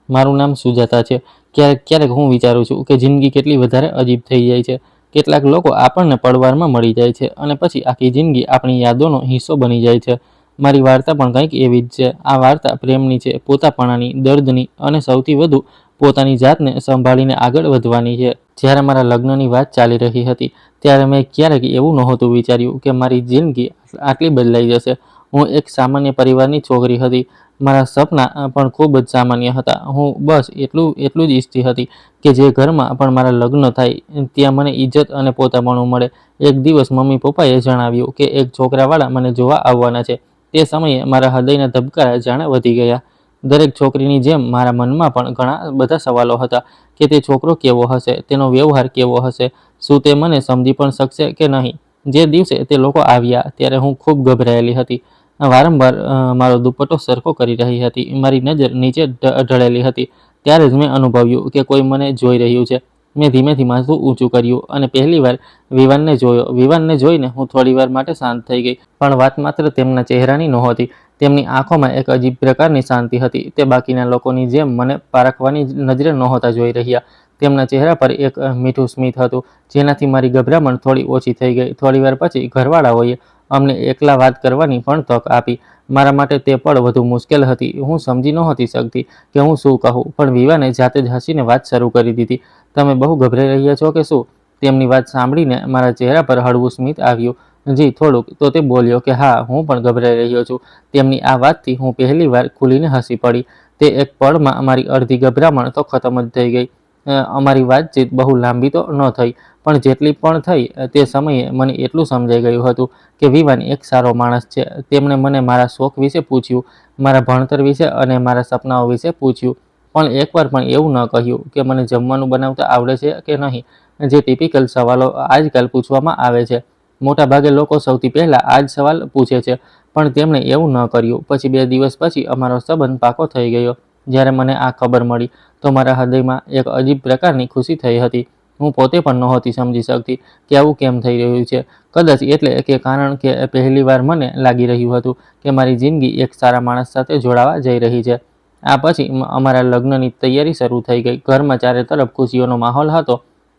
મારું નામ સુજાતા છે. ક્યારેક ક્યારેક હું વિચારું છું કે જિંદગી કેટલી વધારે અજીબ થઈ જાય છે. કેટલાક લોકો આપણને પળવારમાં મળી જાય છે અને પછી આખી જિંદગી આપણી યાદોનો હિસ્સો બની જાય છે. મારી વાર્તા પણ કંઈક એવી જ છે. આ વાર્તા પ્રેમની છે, પોતાપણાની, દર્દની અને સૌથી વધુ પોતાની જાતને સંભાળીને આગળ વધવાની છે. જ્યારે મારા લગ્નની વાત ચાલી રહી હતી ત્યારે મેં ક્યારેક એવું નહોતું વિચાર્યું કે મારી જિંદગી આટલી બદલાઈ જશે. હું એક સામાન્ય પરિવારની છોકરી હતી. મારા સપના પણ ખૂબ જ સામાન્ય હતા. હું બસ એટલું જ ઈચ્છતી હતી કે જે ઘરમાં પણ મારા લગ્ન થાય ત્યાં મને ઇજ્જત અને પોતાપણું મળે. એક દિવસ મમ્મી પપ્પાએ જણાવ્યું કે એક છોકરાવાળા મને જોવા આવવાના છે. તે સમયે મારા હૃદયના ધબકારા જાણે વધી ગયા. દરેક છોકરીની જેમ મારા મનમાં પણ ઘણા બધા સવાલો હતા કે તે છોકરો કેવો હશે, તેનો વ્યવહાર કેવો હશે, શું તે મને સમજી પણ શકશે કે નહીં. જે દિવસે તે લોકો આવ્યા ત્યારે હું ખૂબ ગભરાયેલી હતી. વારંવાર મારો દુપટ્ટો સરખો કરી રહી હતી. મારી નજર નીચે ઢળેલી હતી. ત્યારે જ મેં અનુભવ્યું કે કોઈ મને જોઈ રહ્યું છે. મેં ધીમેથી માથું ઊંચું કર્યું અને પહેલીવાર વિવાનને જોયો. વિવાનને જોઈને હું થોડીવાર માટે શાંત થઈ ગઈ. પણ વાત માત્ર તેમના ચહેરાની નહોતી. તેમની આંખોમાં એક અજીબ પ્રકારની શાંતિ હતી. તે બાકીના લોકોની જેમ મને પારખવાની નજરે નહોતા જોઈ રહ્યા. તેમના ચહેરા પર એક મીઠું સ્મિત હતું જેનાથી મારી ગભરામણ થોડી ઓછી થઈ ગઈ. થોડીવાર પછી ઘરવાળાઓએ અમને એકલા વાત કરવાની પણ તક આપી. મારા માટે તે પળ વધુ મુશ્કેલ હતી. હું સમજી નહોતી શકતી કે હું શું કહું, પણ વિવાને જાતે જ હસીને વાત શરૂ કરી દીધી. તમે બહુ ગભરાઈ રહ્યા છો કે શું? તેમની વાત સાંભળીને મારા ચહેરા પર હળવું સ્મિત આવ્યું. જી થોડુંક. તો તે બોલ્યો કે હા, હું પણ ગભરાઈ રહ્યો છું. તેમની આ વાતથી હું પહેલીવાર ખુલીને હસી પડી. તે એક પળમાં મારી અડધી ગભરામણ તો ખતમ જ થઈ ગઈ. અમારી વાતચીત બહુ લાંબી તો ન થઈ, પણ જેટલી પણ થઈ તે સમયે મને એટલું સમજાઈ ગયું હતું કે વિવાન એક સારો માણસ છે. તેમણે મને મારા શોખ વિશે પૂછ્યું, મારા ભણતર વિશે અને મારા સપનાઓ વિશે પૂછ્યું, પણ એકવાર પણ એવું ન કહ્યું કે મને જમવાનું બનાવતા આવડે છે કે નહીં, જે ટિપિકલ સવાલો આજકાલ પૂછવામાં આવે છે. મોટાભાગે લોકો સૌથી પહેલા આ જ સવાલ પૂછે છે, પણ તેમણે એવું ન કર્યું. પછી 2 દિવસ પછી અમારો સંબંધ પાકો થઈ ગયો. જ્યારે મને આ ખબર મળી તો મારા હૃદયમાં એક અજીબ પ્રકારની ખુશી થઈ હતી. હું પોતે પણ નહોતી સમજી શકતી કે આવું કેમ થઈ રહ્યું છે. કદાચ એટલે કે કારણ કે પહેલીવાર મને લાગી રહ્યું હતું કે મારી જિંદગી એક સારા માણસ સાથે જોડાવા જઈ રહી છે. આ પછી અમારા લગ્નની તૈયારી શરૂ થઈ ગઈ. ઘરમાં ચારે તરફ ખુશીઓનો માહોલ હતો.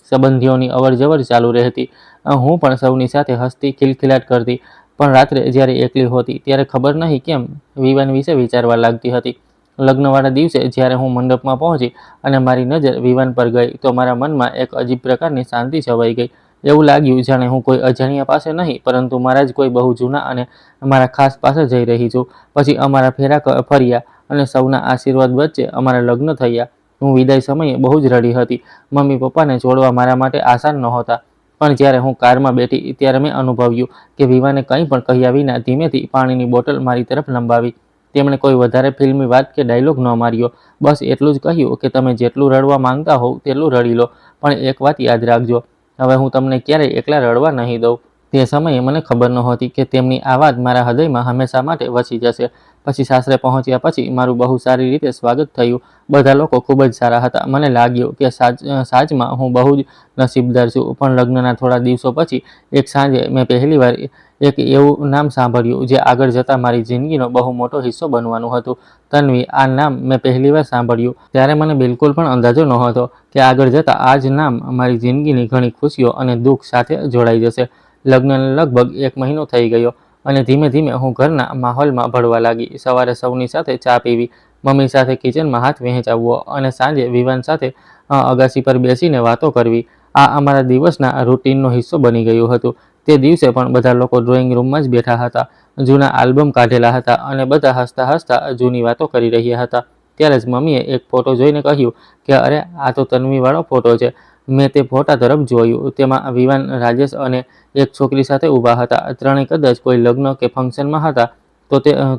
સંબંધીઓની અવરજવર ચાલુ રહેતી. હું પણ સૌની સાથે હસતી, ખિલખિલાટ કરતી. પણ રાત્રે જ્યારે એકલી હોતી ત્યારે ખબર નહીં કેમ વિવાન વિશે વિચારવા લાગતી હતી. લગ્નવાળા દિવસે જ્યારે હું મંડપમાં પહોંચી અને મારી નજર વિવાન પર ગઈ તો મારા મનમાં એક અજીબ પ્રકારની શાંતિ છવાઈ ગઈ. એવું લાગ્યું જાણે હું કોઈ અજાણ્યા પાસે નહીં, પરંતુ મારા જ કોઈ બહુ જૂના અને મારા ખાસ પાસે જઈ રહી છું. પછી અમારા ફેરા ફર્યા અને સૌના આશીર્વાદ વચ્ચે અમારા લગ્ન થયા. હું વિદાય સમયે બહુ જ રડી હતી. મમ્મી પપ્પાને છોડવા મારા માટે આસાન નહોતા. પણ જ્યારે હું કારમાં બેઠી ત્યારે મેં અનુભવ્યું કે વિવાને કંઈ પણ કહ્યા વિના ધીમેથી પાણીની બોટલ મારી તરફ લંબાવી. તેમણે કોઈ વધારે ફિલ્મી વાત કે ડાયલોગ ન માર્યો. બસ એટલું જ કહ્યું કે તમે જેટલું રડવા માંગતા હોવ તેટલું રડી લો, પણ એક વાત યાદ રાખજો, હવે હું તમને ક્યારેય એકલા રડવા નહીં દઉં. તે સમયે મને ખબર નહોતી કે તેમની આ વાત મારા હૃદયમાં હંમેશા માટે વસી જશે. પછી સાસરે પહોંચ્યા પછી મારું બહુ સારી રીતે સ્વાગત થયું. બધા લોકો ખૂબ જ સારા હતા. મને લાગ્યું કે સાચમાં હું બહુ જ નસીબદાર છું. પણ લગ્નના થોડા દિવસો પછી એક સાંજે મેં પહેલીવાર એક એવું નામ સાંભળ્યું જે આગળ જતાં મારી જિંદગીનો બહુ મોટો હિસ્સો બનવાનું હતું. તન્વી. આ નામ મેં પહેલીવાર સાંભળ્યું ત્યારે મને બિલકુલ પણ અંદાજો નહોતો કે આગળ જતાં આ જ નામ મારી જિંદગીની ઘણી ખુશીઓ અને દુઃખ સાથે જોડાઈ જશે. લગ્નને લગભગ 1 મહિનો થઈ ગયો અને ધીમે ધીમે હું ઘરના માહોલમાં ભળવા લાગી. સવારે સૌની સાથે ચા પીવી, મમ્મી સાથે કિચનમાં હાથ વહેંચાવવો અને સાંજે વિવાન સાથે અગાસી પર બેસીને વાતો કરવી, આ અમારા દિવસના રૂટીનનો હિસ્સો બની ગયું હતું. તે દિવસે પણ બધા લોકો ડ્રોઈંગ રૂમમાં જ બેઠા હતા. જૂના આલ્બમ કાઢેલા હતા અને બધા હસતા હસતા જૂની વાતો કરી રહ્યા હતા. ત્યારે જ મમ્મીએ એક ફોટો જોઈને કહ્યું કે અરે, આ તો તન્વીવાળો ફોટો છે. મેં તે ફોટા તરફ જોયું. તેમાં વિવાન, રાજેશ અને એક છોકરી સાથે ઊભા હતા. ત્રણેય કદાચ કોઈ લગ્ન કે ફંક્શનમાં હતા.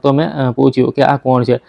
તો મેં પૂછ્યું કે આ કોણ છે?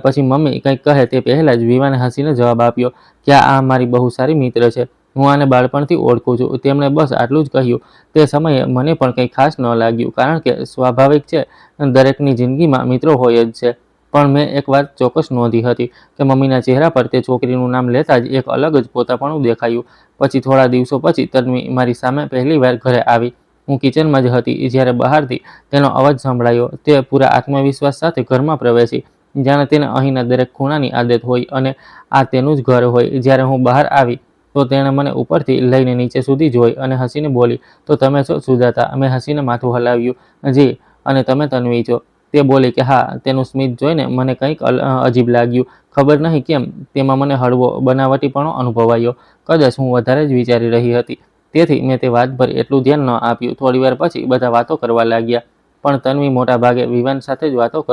પછી મમ્મી કંઈક કહે તે પહેલાં જ વિવાને હસીને જવાબ આપ્યો કે આ મારી બહુ સારી મિત્ર છે. હું આને બાળપણથી ઓળખું છું. તેમણે બસ આટલું જ કહ્યું. તે સમયે મને પણ કંઈ ખાસ ન લાગ્યું, કારણ કે સ્વાભાવિક છે, દરેકની જિંદગીમાં મિત્રો હોય જ છે. પણ મેં એક વાત ચોક્કસ નોંધી હતી કે મમ્મીના ચહેરા પર તે છોકરીનું નામ લેતા જ એક અલગ જ પોતાપણું દેખાયું. પછી થોડા દિવસો પછી તન્વી મારી સામે પહેલીવાર ઘરે આવી. હું કિચનમાં જ હતી જ્યારે બહારથી તેનો અવાજ સંભળાયો. તે પૂરા આત્મવિશ્વાસ સાથે ઘરમાં પ્રવેશી. જાણે તેને અહીંના દરેક ખૂણાની આદત હોય અને આ તેનું જ ઘર હોય. જ્યારે હું બહાર આવી તો તેણે મને ઉપરથી લઈને નીચે સુધી જોઈ અને હસીને બોલી, તો તમે છો સુજાતા? મેં હસીને માથું હલાવ્યું, જી. અને તમે તન્વી છો? તે બોલી કે હા. તેનું સ્મિત જોઈને મને કંઈક અજીબ લાગ્યું. ખબર નહીં કેમ તેમાં મને હળવો બનાવટીપણો અનુભવાયો. કદાચ હું વધારે જ વિચારી રહી હતી, તેથી મેં તે વાત પર એટલું ધ્યાન ન આપ્યું. થોડીવાર પછી બધા વાતો કરવા લાગ્યા, પણ તન્વી મોટા ભાગે વિવાન સાથે જ વાતો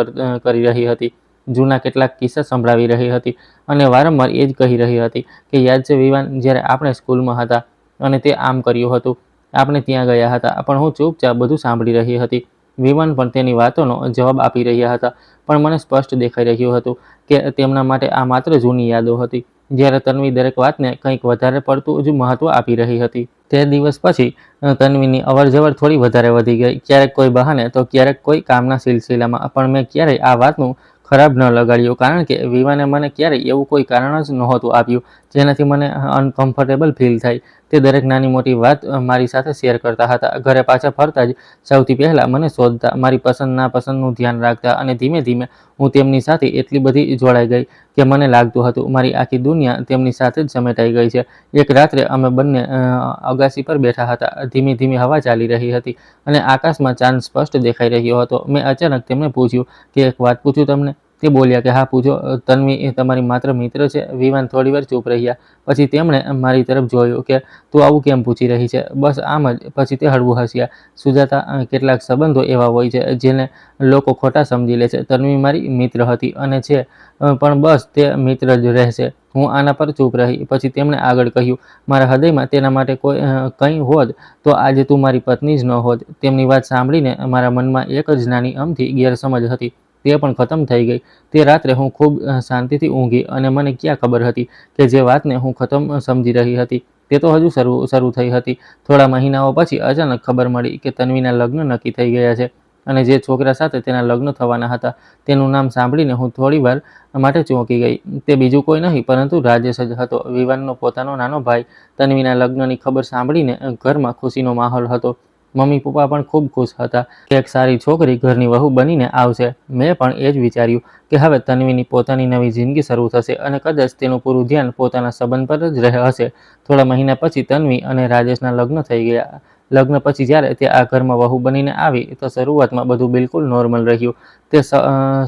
કરી રહી હતી. જૂના કેટલાક કિસ્સા સંભળાવી રહી હતી અને વારંવાર એ જ કહી રહી હતી કે યાદ છે વિવાન, જ્યારે આપણે સ્કૂલમાં હતા અને તે આમ કર્યું હતું, આપણે ત્યાં ગયા હતા. પણ હું ચૂપચાપ બધું સાંભળી રહી હતી. વિવાન પણ તેની વાતોનો જવાબ આપી રહ્યા હતા, પણ મને સ્પષ્ટ દેખાઈ રહ્યું હતું કે તેમના માટે આ માત્ર જૂની યાદો હતી, જ્યારે તન્વી દરેક વાતને કંઈક વધારે પડતું જ મહત્વ આપી રહી હતી. તે દિવસ પછી તન્વીની અવરજવર થોડી વધારે વધી ગઈ, ક્યારેક કોઈ બહાને તો ક્યારેક કોઈ કામના સિલસિલામાં. પણ મેં ક્યારેય આ વાતનું ખરાબ ન લગાડ્યું, કારણ કે વિવાને મને ક્યારેય એવું કોઈ કારણ જ નહોતું આપ્યું જેનાથી મને અનકમ્ફર્ટેબલ ફીલ થાય. તે દરેક નાની મોટી વાત મારી સાથે શેર કરતા હતા. ઘરે પાછા ફરતા જ સૌથી પહેલાં મને શોધતા, મારી પસંદ નાપસંદનું ધ્યાન રાખતા અને ધીમે ધીમે હું તેમની સાથે એટલી બધી જોડાઈ ગઈ કે મને લાગતું હતું મારી આખી દુનિયા તેમની સાથે જ સમેટાઈ ગઈ છે. એક રાત્રે અમે બંને અગાસી પર બેઠા હતા. ધીમી ધીમી હવા ચાલી રહી હતી અને આકાશમાં ચાંદ સ્પષ્ટ દેખાઈ રહ્યો હતો. મેં અચાનક તેમને પૂછ્યું કે એક વાત પૂછું તમને? તે બોલ્યા કે હા પૂછો. તન્વી તમારી માત્ર મિત્ર છે? વિવાન થોડીવાર ચૂપ રહ્યા. પછી તેમણે મારી તરફ જોયું કે તું આવું કેમ પૂછી રહી છે? બસ આમ જ. પછી તે હળવું હસ્યા. સુજાતા, કેટલાક સંબંધો એવા હોય છે જેને લોકો ખોટા સમજી લે છે. તન્વી મારી મિત્ર હતી અને છે, પણ બસ તે મિત્ર જ રહેશે. હું આના પર ચૂપ રહી. પછી તેમણે આગળ કહ્યું, મારા હૃદયમાં તેના માટે કંઈ હોત તો આજે તું મારી પત્ની જ ન હોત. તેમની વાત સાંભળીને મારા મનમાં એક જ નાની અમથી ગેરસમજ હતી, તે પણ ખતમ થઈ ગઈ. તે રાત્રે હું ખૂબ શાંતિથી ઊંઘી અને મને ક્યાં ખબર હતી કે જે વાતને હું ખતમ સમજી રહી હતી તે તો હજુ શરૂ થઈ હતી. થોડા મહિનાઓ પછી અચાનક ખબર મળી કે તન્વીના લગ્ન નક્કી થઈ ગયા છે અને જે છોકરા સાથે તેના લગ્ન થવાના હતા તેનું નામ સાંભળીને હું થોડીવાર માટે ચોંકી ગઈ. તે બીજું કોઈ નહીં પરંતુ રાજેશ જ હતો, વિવાનનો પોતાનો નાનો ભાઈ. તન્વીના લગ્નની ખબર સાંભળીને ઘરમાં ખુશીનો માહોલ હતો. મમ્મી પપ્પા પણ ખૂબ ખુશ હતા કે એક સારી છોકરી ઘરની વહુ બનીને આવશે. મેં પણ એ જ વિચાર્યું કે હવે તન્વીની પોતાની નવી જિંદગી શરૂ થશે અને કદાચ તેનું પૂરું ધ્યાન પોતાના સંબંધ પર જ હશે. થોડા મહિના પછી તન્વી અને રાજેશના લગ્ન થઈ ગયા. લગ્ન પછી જ્યારે તે આ ઘરમાં વહુ બનીને આવી તો શરૂઆતમાં બધું બિલકુલ નોર્મલ રહ્યું. તે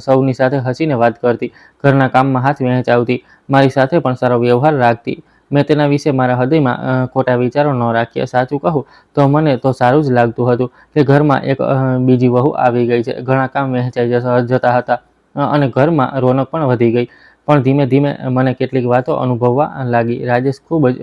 સૌની સાથે હસીને વાત કરતી, ઘરના કામમાં હાથ વહેંચાવતી, મારી સાથે પણ સારો વ્યવહાર રાખતી. મેં તેના વિશે મારા હૃદયમાં ખોટા વિચારો ન રાખ્યા. સાચું કહું તો મને તો સારું જ લાગતું હતું કે ઘરમાં એક બીજી વહુ આવી ગઈ છે. ઘણા કામ વહેંચાઈ જતા હતા અને ઘરમાં રોનક પણ વધી ગઈ. પણ ધીમે ધીમે મને કેટલીક વાતો અનુભવવા લાગી. રાજેશ ખૂબ જ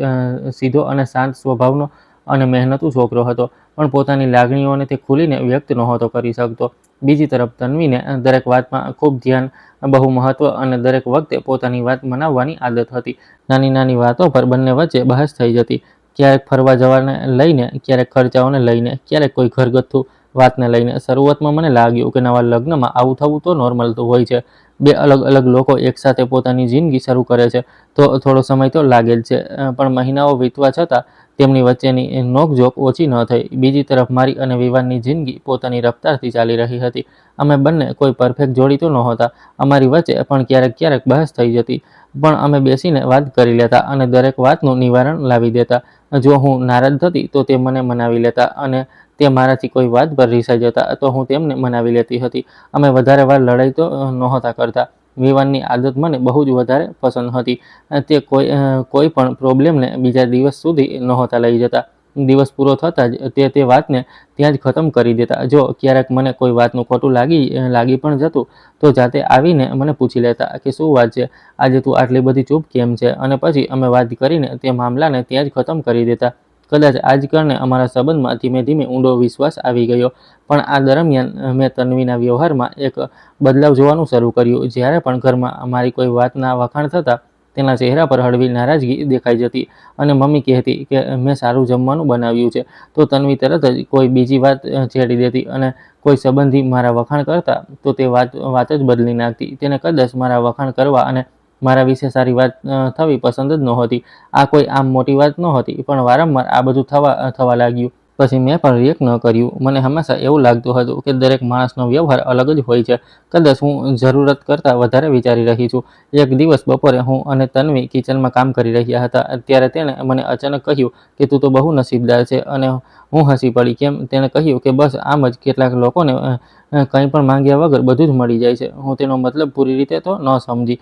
સીધો અને શાંત સ્વભાવનો અને મહેનતુ છોકરો હતો, પણ પોતાની લાગણીઓને તે ખુલીને વ્યક્ત નહોતો કરી શકતો. બીજી તરફ તન્વીને દરેક વાતમાં ખૂબ ધ્યાન, બહુ મહત્વ અને દરેક વખતે પોતાની વાત મનાવવાની આદત હતી. નાની નાની વાતો પર બંને વચ્ચે બહસ થઈ જતી, ક્યારેક ફરવા જવાને લઈને, ક્યારેક ખર્ચાઓને લઈને, ક્યારેક કોઈ ઘરગથ્થુ વાતને લઈને. શરૂઆતમાં મને લાગ્યું કે નવા લગ્નમાં આવું થવું તો નોર્મલ હોય છે. બે અલગ અલગ લોકો એકસાથે પોતાની જિંદગી શરૂ કરે છે તો થોડો સમય તો લાગે જ છે. પણ મહિનાઓ વીતવા છતાં તેમની વચ્ચેની નોકઝોક ઓછી ન થઈ. બીજી તરફ મારી અને વિવાનની જિંદગી પોતાની રફતારથી ચાલી રહી હતી. અમે બંને કોઈ પરફેક્ટ જોડી તો નહોતા. અમારી વચ્ચે પણ ક્યારેક ક્યારેક બહસ થઈ જતી, પણ અમે બેસીને વાત કરી લેતા અને દરેક વાતનું નિવારણ લાવી દેતા. જો હું નારાજ થતી તો તે મને મનાવી લેતા અને તે મારાથી કોઈ વાત પર રિસાઈ જતા તો હું તેમને મનાવી લેતી હતી. અમે વધારે વાર લડાઈ તો નહોતા કરતા. વિવાનની આદત મને બહુ જ વધારે પસંદ હતી. તે કોઈ પણ પ્રોબ્લેમને બીજા દિવસ સુધી નહોતા લઈ જતા. દિવસ પૂરો થતાં જ તે વાતને ત્યાં જ ખતમ કરી દેતા. જો ક્યારેક મને કોઈ વાતનું ખોટું લાગી પણ જતું તો જાતે આવીને મને પૂછી લેતા કે શું વાત છે, આજે તું આટલી બધી ચૂપ કેમ છે, અને પછી અમે વાત કરીને તે મામલાને ત્યાં જ ખતમ કરી દેતા. કદાચ આ જ કારણે અમારા સંબંધમાં ધીમે ધીમે ઊંડો વિશ્વાસ આવી ગયો. પણ આ દરમિયાન મેં તન્વીના વ્યવહારમાં એક બદલાવ જોવાનું શરૂ કર્યું. જ્યારે પણ ઘરમાં મારી કોઈ વાતના વખાણ થતા તેના ચહેરા પર હળવી નારાજગી દેખાઈ જતી અને મમ્મી કહેતી કે મેં સારું જમવાનું બનાવ્યું છે તો તન્વી તરત જ કોઈ બીજી વાત છેડી દેતી અને કોઈ સંબંધી મારા વખાણ કરતા તો તે વાત જ બદલી નાખતી. તેને કદાચ મારા વખાણ કરવા અને મારા વિશે સારી વાત થવી પસંદ જ નહોતી. આ કોઈ આમ મોટી વાત નહોતી, પણ વારંવાર આ બધું થવા લાગ્યું. પછી મેં પણ રિએક્ટ ન કર્યું. મને હંમેશા એવું લાગતું હતું કે દરેક માણસનો વ્યવહાર અલગ જ હોય છે. કદાચ હું જરૂરત કરતાં વધારે વિચારી રહી છું. એક દિવસ બપોરે હું અને તન્વી કિચનમાં કામ કરી રહ્યા હતા. ત્યારે તેણે મને અચાનક કહ્યું કે તું તો બહુ નસીબદાર છે, અને હું હસી પડી. કેમ? તેણે કહ્યું કે બસ આમ જ કેટલાક લોકોને કંઈ પણ માંગ્યા વગર બધું જ મળી જાય છે. હું તેનો મતલબ પૂરી રીતે તો ન સમજી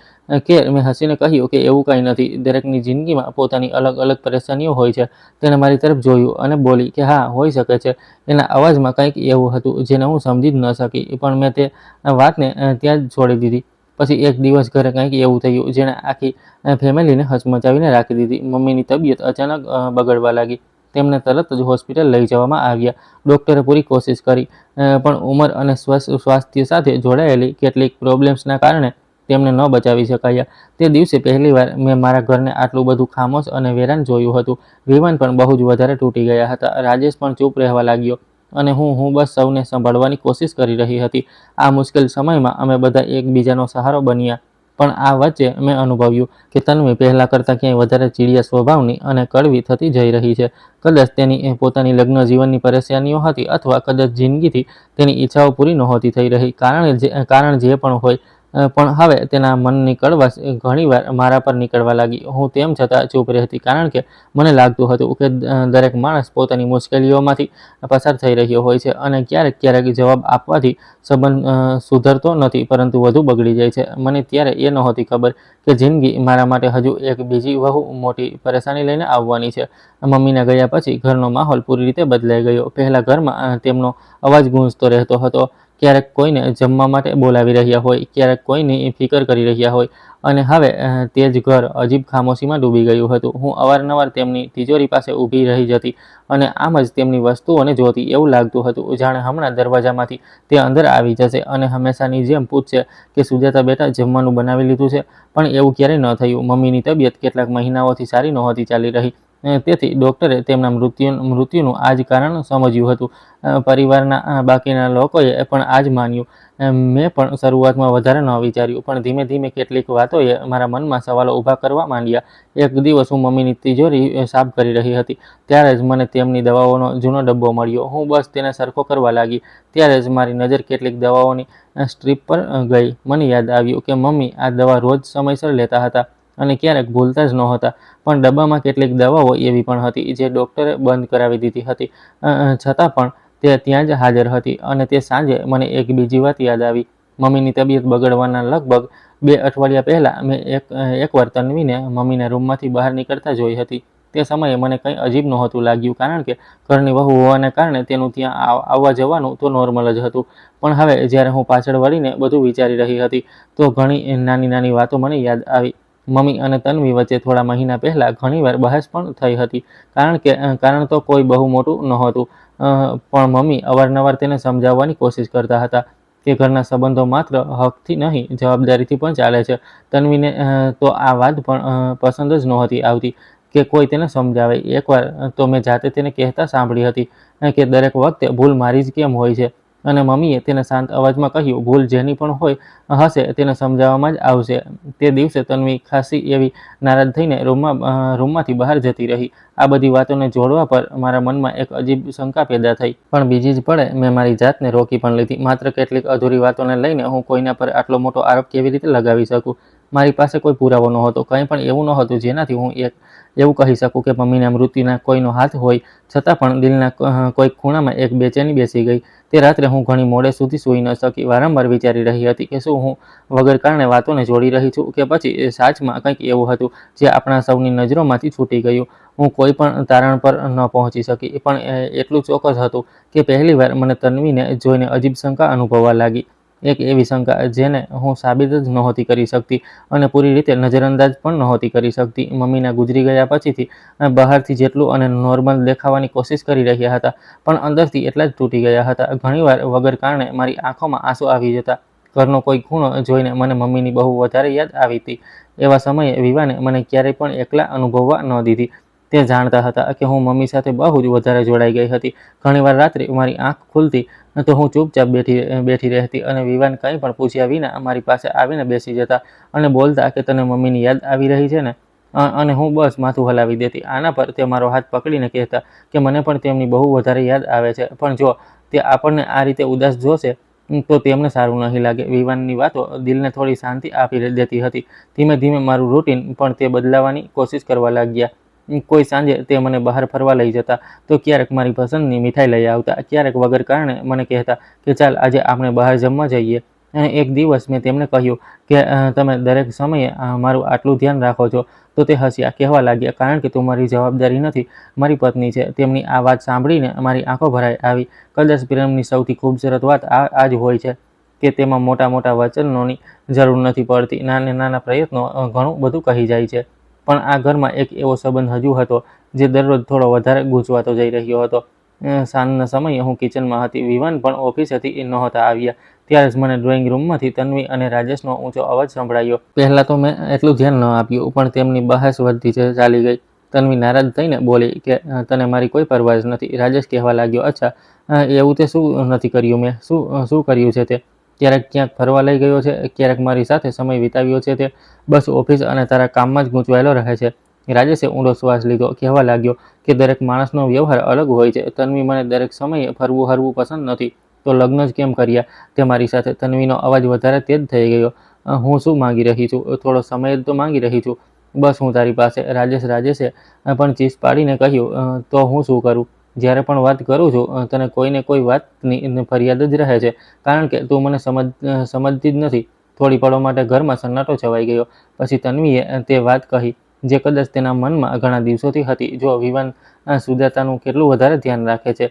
કે મેં હસીને કહ્યું કે એવું કંઈ નથી. દરેકની જિંદગીમાં પોતાની અલગ અલગ પરેશાનીઓ હોય છે. તેણે મારી તરફ જોયું અને બોલી કે હા, હોઈ શકે છે. એના અવાજમાં કંઈક એવું હતું જેને હું સમજી જ ન શકી, પણ મેં તે વાતને ત્યાં જ છોડી દીધી. પછી એક દિવસ ઘરે કંઈક એવું થયું જેણે આખી ફેમિલીને હચમચાવીને રાખી દીધી. મમ્મીની તબિયત અચાનક બગડવા લાગી. તેમને તરત જ હોસ્પિટલ લઈ જવામાં આવ્યા. ડૉક્ટરે પૂરી કોશિશ કરી, પણ ઉંમર અને સ્વાસ્થ્ય સાથે જોડાયેલી કેટલીક પ્રોબ્લેમ્સના કારણે તેમને ન બચાવી શકાયા. તે દિવસે પહેલીવાર મેં મારા ઘરને આટલું બધું ખામોશ અને વેરાન જોયું હતું. વિવાન પણ બહુ જ વધારે તૂટી ગયા હતા. રાજેશ પણ ચૂપ રહેવા લાગ્યો, અને હું બસ સૌને સંભાળવાની કોશિશ કરી રહી હતી. આ મુશ્કેલ સમયમાં અમે બધા એકબીજાનો સહારો બન્યા. પણ આ વચ્ચે મેં અનુભવ્યું કે તન્વી પહેલાં કરતાં ક્યાંય વધારે ચીડિયા સ્વભાવની અને કડવી થતી જઈ રહી છે. કદાચ તેની પોતાની લગ્ન જીવનની પરેશાનીઓ હતી, અથવા કદાચ જિંદગીથી તેની ઈચ્છાઓ પૂરી નહોતી થઈ રહી. કારણ જે પણ હોય, પણ હવે તેના મનની કડવાશ ઘણીવાર મારા પર નીકળવા લાગી. હું તેમ છતાં ચૂપ રહેતી, કારણ કે મને લાગતું હતું કે દરેક માણસ પોતાની મુશ્કેલીઓમાંથી પસાર થઈ રહ્યો હોય છે, અને ક્યારેક ક્યારેક જવાબ આપવાથી સંબંધ સુધરતો નથી પરંતુ વધુ બગડી જાય છે. મને ત્યારે એ નહોતી ખબર કે જિંદગી મારા માટે હજુ એક બીજી બહુ મોટી પરેશાની લઈને આવવાની છે. મમ્મીના ગયા પછી ઘરનો માહોલ પૂરી રીતે બદલાઈ ગયો. પહેલાં ઘરમાં તેમનો અવાજ ગૂંજતો રહેતો હતો. ક્યારેક કોઈને જમવા માટે બોલાવી રહ્યા હોય, ક્યારેક કોઈની ફિકર કરી રહ્યા હોય, અને હવે તે જ ઘર અજીબ ખામોશીમાં ડૂબી ગયું હતું. હું અવારનવાર તેમની તિજોરી પાસે ઊભી રહી જતી અને આમ જ તેમની વસ્તુઓને જોતી. એવું લાગતું હતું જાણે હમણાં દરવાજામાંથી તે અંદર આવી જશે અને હંમેશાની જેમ પૂછશે કે સુજાતા બેટા, જમવાનું બનાવી લીધું છે? પણ એવું ક્યારેય ન થયું. મમ્મીની તબિયત કેટલાક મહિનાઓથી સારી નહોતી ચાલી રહી. તેથી ડૉક્ટરે તેમના મૃત્યુનું આ જ કારણ સમજ્યું હતું. પરિવારના બાકીના લોકોએ પણ આ જ માન્યું. મેં પણ શરૂઆતમાં વધારે ન વિચાર્યું, પણ ધીમે ધીમે કેટલીક વાતોએ મારા મનમાં સવાલો ઊભા કરવા માંડ્યા. એક દિવસ હું મમ્મીની તિજોરી સાફ કરી રહી હતી. ત્યારે જ મને તેમની દવાઓનો જૂનો ડબ્બો મળ્યો. હું બસ તેને સરખો કરવા લાગી. ત્યારે જ મારી નજર કેટલીક દવાઓની સ્ટ્રીપ પર ગઈ. મને યાદ આવ્યું કે મમ્મી આ દવા રોજ સમયસર લેતા હતા અને ક્યારેક ભૂલતા જ નહોતા. પણ ડબ્બામાં કેટલીક દવાઓ એવી પણ હતી જે ડૉક્ટરે બંધ કરાવી દીધી હતી, છતાં પણ તે ત્યાં જ હાજર હતી. અને તે સાંજે મને એક બીજી વાત યાદ આવી. મમ્મીની તબિયત બગડવાના લગભગ 2 અઠવાડિયા પહેલાં મેં એકવાર તન્વીને મમ્મીના રૂમમાંથી બહાર નીકળતા જોઈ હતી. તે સમયે મને કંઈ અજીબ નહોતું લાગ્યું, કારણ કે ઘરની વહુ હોવાને કારણે તેનું ત્યાં આવવા જવાનું તો નોર્મલ જ હતું. પણ હવે જ્યારે હું પાછળ વળીને બધું વિચારી રહી હતી, તો ઘણી નાની નાની વાતો મને યાદ આવી. મમ્મી અને તન્વી વચ્ચે થોડા મહિના પહેલાં ઘણીવાર બહેસ પણ થઈ હતી. કારણ તો કોઈ બહુ મોટું નહોતું, પણ મમ્મી અવારનવાર તેને સમજાવવાની કોશિશ કરતા હતા કે ઘરના સંબંધો માત્ર હકથી નહીં, જવાબદારીથી પણ ચાલે છે. તન્વીને તો આ વાત પણ પસંદ જ નહોતી આવતી કે કોઈ તેને સમજાવે. એકવાર તો મેં જાતે તેને કહેતા સાંભળી હતી કે દરેક વખતે ભૂલ મારી જ કેમ હોય છે, અને મમ્મીએ તેને શાંત અવાજમાં કહ્યું, ભૂલ જેની પણ હશે તેને સમજાવવામાં જ આવશે. તે દિવસે તન્વી ખાસી એવી નારાજ થઈને રૂમમાંથી બહાર જતી રહી. આ બધી વાતોને જોડવા પર મારા મનમાં એક અજીબ શંકા પેદા થઈ. પણ બીજી જ પળે મેં મારી જાતને રોકી પણ લીધી. માત્ર કેટલીક અધૂરી વાતોને લઈને હું કોઈના પર આટલો મોટો આરોપ કેવી રીતે લગાવી શકું? મારી પાસે કોઈ પુરાવો નહોતો, કંઈ પણ એવું નહોતું જેનાથી હું એવું કહી શકું કે મમ્મીના મૃત્યુના કોઈનો હાથ હોય. છતાં પણ દિલના કોઈક ખૂણામાં એક બેચેની બેસી ગઈ. તે રાત્રે હું ઘણી મોડે સુધી સૂઈ ન શકી. વારંવાર વિચારી રહી હતી કે શું હું વગર કારણે વાતોને જોડી રહી છું, કે પછી સાચમાં કંઈક એવું હતું જે આપણા સૌની નજરોમાંથી છૂટી ગયું. હું કોઈ પણ તારણ પર ન પહોંચી શકી, પણ એટલું ચોક્કસ હતું કે પહેલીવાર મને તન્વીને જોઈને અજીબ શંકા અનુભવવા લાગી. એક એવી શંકા જેને હું સાબિત જ નહોતી કરી શકતી અને પૂરી રીતે નજરઅંદાજ પણ નહોતી કરી શકતી. મમ્મીના ગુજરી ગયા પછીથી બહારથી જેટલું અને નોર્મલ દેખાવાની કોશિશ કરી રહ્યા હતા, પણ અંદરથી એટલા જ તૂટી ગયા હતા. ઘણીવાર વગર કારણે મારી આંખોમાં આંસુ આવી જતા. ઘરનો કોઈ ખૂણો જોઈને મને મમ્મીની બહુ વધારે યાદ આવી હતી. એવા સમયે વિવાને મને ક્યારેય પણ એકલા અનુભવવા ન દીધી. તે જાણતા હતા કે હું મમ્મી સાથે બહુ જ વધારે જોડાઈ ગઈ હતી. ઘણીવાર રાત્રે મારી આંખ ખુલતી તો હું ચૂપચાપ બેઠી રહેતી, અને વિવાન કંઈ પણ પૂછ્યા વિના મારી પાસે આવીને બેસી જતા અને બોલતા કે તને મમ્મીની યાદ આવી રહી છે ને? અને હું બસ માથું હલાવી દેતી. આના પર તે મારો હાથ પકડીને કહેતા કે મને પણ તેમની બહુ વધારે યાદ આવે છે, પણ જો તે આપણને આ રીતે ઉદાસ જોશે તો તેમને સારું નહીં લાગે. વિવાનની વાતો દિલને થોડી શાંતિ આપી દેતી હતી. ધીમે ધીમે મારું રૂટીન પણ તે બદલાવાની કોશિશ કરવા લાગ્યા. કોઈ સાંજે તે મને બહાર ફરવા લઈ જતા, તો ક્યારેક મારી પસંદની મીઠાઈ લઈ આવતા, ક્યારેક વગર કારણે મને કહેતા કે ચાલ આજે આપણે બહાર જમવા જઈએ. એક દિવસ મેં તેમને કહ્યું કે તમે દરેક સમયે મારું આટલું ધ્યાન રાખો છો, તો તે હસ્યા. કહેવા લાગ્યા કારણ કે તું મારી જવાબદારી નથી, મારી પત્ની છે. તેમની આ વાત સાંભળીને મારી આંખો ભરાઈ આવી. કદાચ પ્રેમની સૌથી ખૂબસૂરત વાત આ જ હોય છે કે તેમાં મોટા મોટા વચનોની જરૂર નથી પડતી. નાના નાના પ્રયત્નો ઘણું બધું કહી જાય છે. પણ આ ઘરમાં એક એવો સંબંધ હજુ હતો જે દરરોજ થોડો વધારે ગૂંચવાતો જઈ રહ્યો હતો. સાંજના સમયે હું કિચનમાં હતી. વિવાન પણ ઓફિસેથી નહોતા આવ્યા. ત્યારે જ મને ડ્રોઈંગ રૂમમાંથી તન્વી અને રાજેશનો ઊંચો અવાજ સંભળાયો. પહેલાં તો મેં એટલું ધ્યાન ન આપ્યું, પણ તેમની બહાસ વધતી ચાલી ગઈ. તન્વી નારાજ થઈને બોલી કે તને મારી કોઈ પરવા જ નથી. રાજેશ કહેવા લાગ્યો, અચ્છા એવું તે શું નથી કર્યું? મેં શું કર્યું છે તે? ક્યારેક ક્યાંક ફરવા લઈ ગયો છે, ક્યારેક મારી સાથે સમય વિતાવ્યો છે તે? બસ ઓફિસ અને તારા કામમાં જ ગૂંચવાયેલો રહે છે. રાજેશે ઊંડો શ્વાસ લીધો. કહેવા લાગ્યો કે દરેક માણસનો વ્યવહાર અલગ હોય છે. તન્વી, મને દરેક સમયે ફરવું હરવું પસંદ નથી, તો લગ્ન જ કેમ કર્યા તે મારી સાથે? તન્વીનો અવાજ વધારે તેજ થઈ ગયો. હું શું માંગી રહી છું? થોડો સમય જ તો માંગી રહી છું, બસ હું તારી પાસે. રાજેશે પણ ચીસ પાડીને કહ્યું, તો હું શું કરું? જ્યારે પણ વાત કરું છું તને કોઈને કોઈ વાતની ફરિયાદ જ રહે છે, કારણ કે તું મને સમજતી જ નથી. થોડી પળો માટે ઘરમાં સન્નાટો છવાઈ ગયો. પછી તન્વીએ તે વાત કહી જે કદાચ તેના મનમાં ઘણા દિવસોથી હતી. જો વિવાન સુજાતાનું કેટલું વધારે ધ્યાન રાખે છે.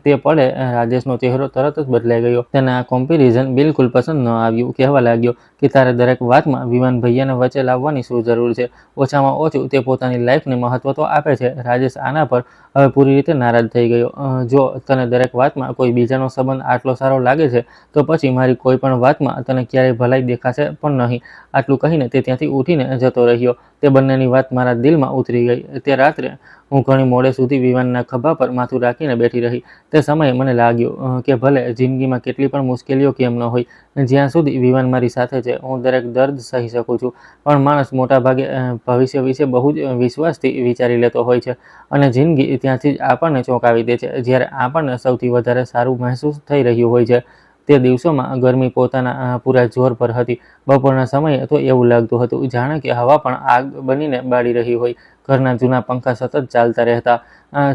તે પળે રાજેશનો ચહેરો તરત જ બદલાઈ ગયો. તેને આ કમ્પેરિઝન બિલકુલ પસંદ ન આવ્યું. કહેવા લાગ્યો કે તારે દરેક વાતમાં વિવાન ભૈયાને વચ્ચે લાવવાની શું જરૂર છે? ઓછામાં ઓછું તે પોતાની લાઈફને મહત્વ તો આપે છે. રાજેશ આના પર હવે પૂરી રીતે નારાજ થઈ ગયો. જો તને દરેક વાતમાં કોઈ બીજાનો સંબંધ આટલો સારો લાગે છે, તો પછી મારી કોઈ પણ વાતમાં તને ક્યારેય ભલાઈ દેખાશે પણ નહીં. આટલું કહીને તે ત્યાંથી ઉઠીને જતો રહ્યો. તે બંનેની વાત મારા દિલમાં ઉતરી ગઈ. તે રાત્રે હું ઘણી મોડે સુધી વિવાનના ખભા પર માથું રાખીને બેઠી રહી. તે સમયે મને લાગ્યું કે ભલે જિંદગીમાં કેટલી પણ મુશ્કેલીઓ કેમ ન હોય, જ્યાં સુધી વિવાન મારી સાથે છે, હું દરેક દર્દ સહી શકું છું. પણ માણસ મોટાભાગે ભવિષ્ય વિશે બહુ જ વિશ્વાસથી વિચારી લેતો હોય છે, અને જિંદગી ત્યાંથી જ આપણને ચોંકાવી દે છે જ્યારે આપણને સૌથી વધારે સારું મહેસૂસ થઈ રહ્યું હોય છે. તે દિવસોમાં ગરમી પોતાના પૂરા જોર પર હતી. બપોરના સમયે તો એવું લાગતું હતું જાણે કે હવા પણ આગ બનીને બાળી રહી હોય. ઘરના જૂના પંખા સતત ચાલતા રહેતા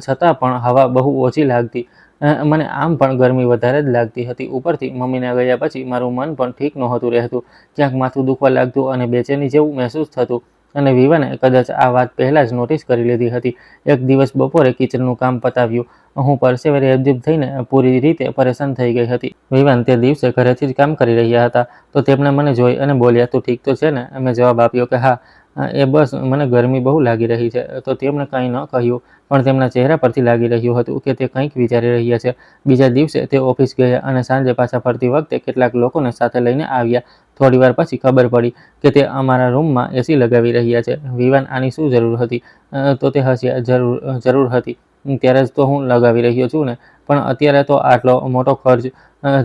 છતાં પણ હવા બહુ ઓછી લાગતી. મને આમ પણ ગરમી વધારે જ લાગતી હતી. ઉપરથી મમ્મીના ગયા પછી મારું મન પણ ઠીક નહોતું રહેતું. ક્યાંક માથું દુખવા લાગતું અને બેચેની જેવું મહેસૂસ થતું. અને વિવાને કદાચ આ વાત પહેલાં જ નોટિસ કરી લીધી હતી. એક દિવસ બપોરે કિચનનું કામ પતાવ્યું. હું પરસેવે રેબઝેબ થઈને પૂરી રીતે પરેશાન થઈ ગઈ હતી. વિવાન તે દિવસે ઘરેથી જ કામ કરી રહ્યા હતા, તો તેમણે મને જોઈ અને બોલ્યા, તું ઠીક તો છે ને? મેં જવાબ આપ્યો કે હા, એ બસ મને ગરમી બહુ લાગી રહી છે. તો તેમણે કંઈ ન કહ્યું, પણ તેમના ચહેરા પરથી લાગી રહ્યું હતું કે તે કંઈક વિચારી રહ્યા છે. બીજા દિવસે તે ઓફિસ ગયા અને સાંજે પાછા ફરતી વખતે કેટલાક લોકોને સાથે લઈને આવ્યા. થોડીવાર પછી ખબર પડી કે તે અમારા રૂમમાં એસી લગાવી રહ્યા છે. વિવાન, આની શું જરૂર હતી? તો તે હસ્યા, જરૂર હતી. ત્યારે જ તો હું લગાવી રહ્યો છું ને, પણ અત્યારે તો આટલો મોટો ખર્ચ.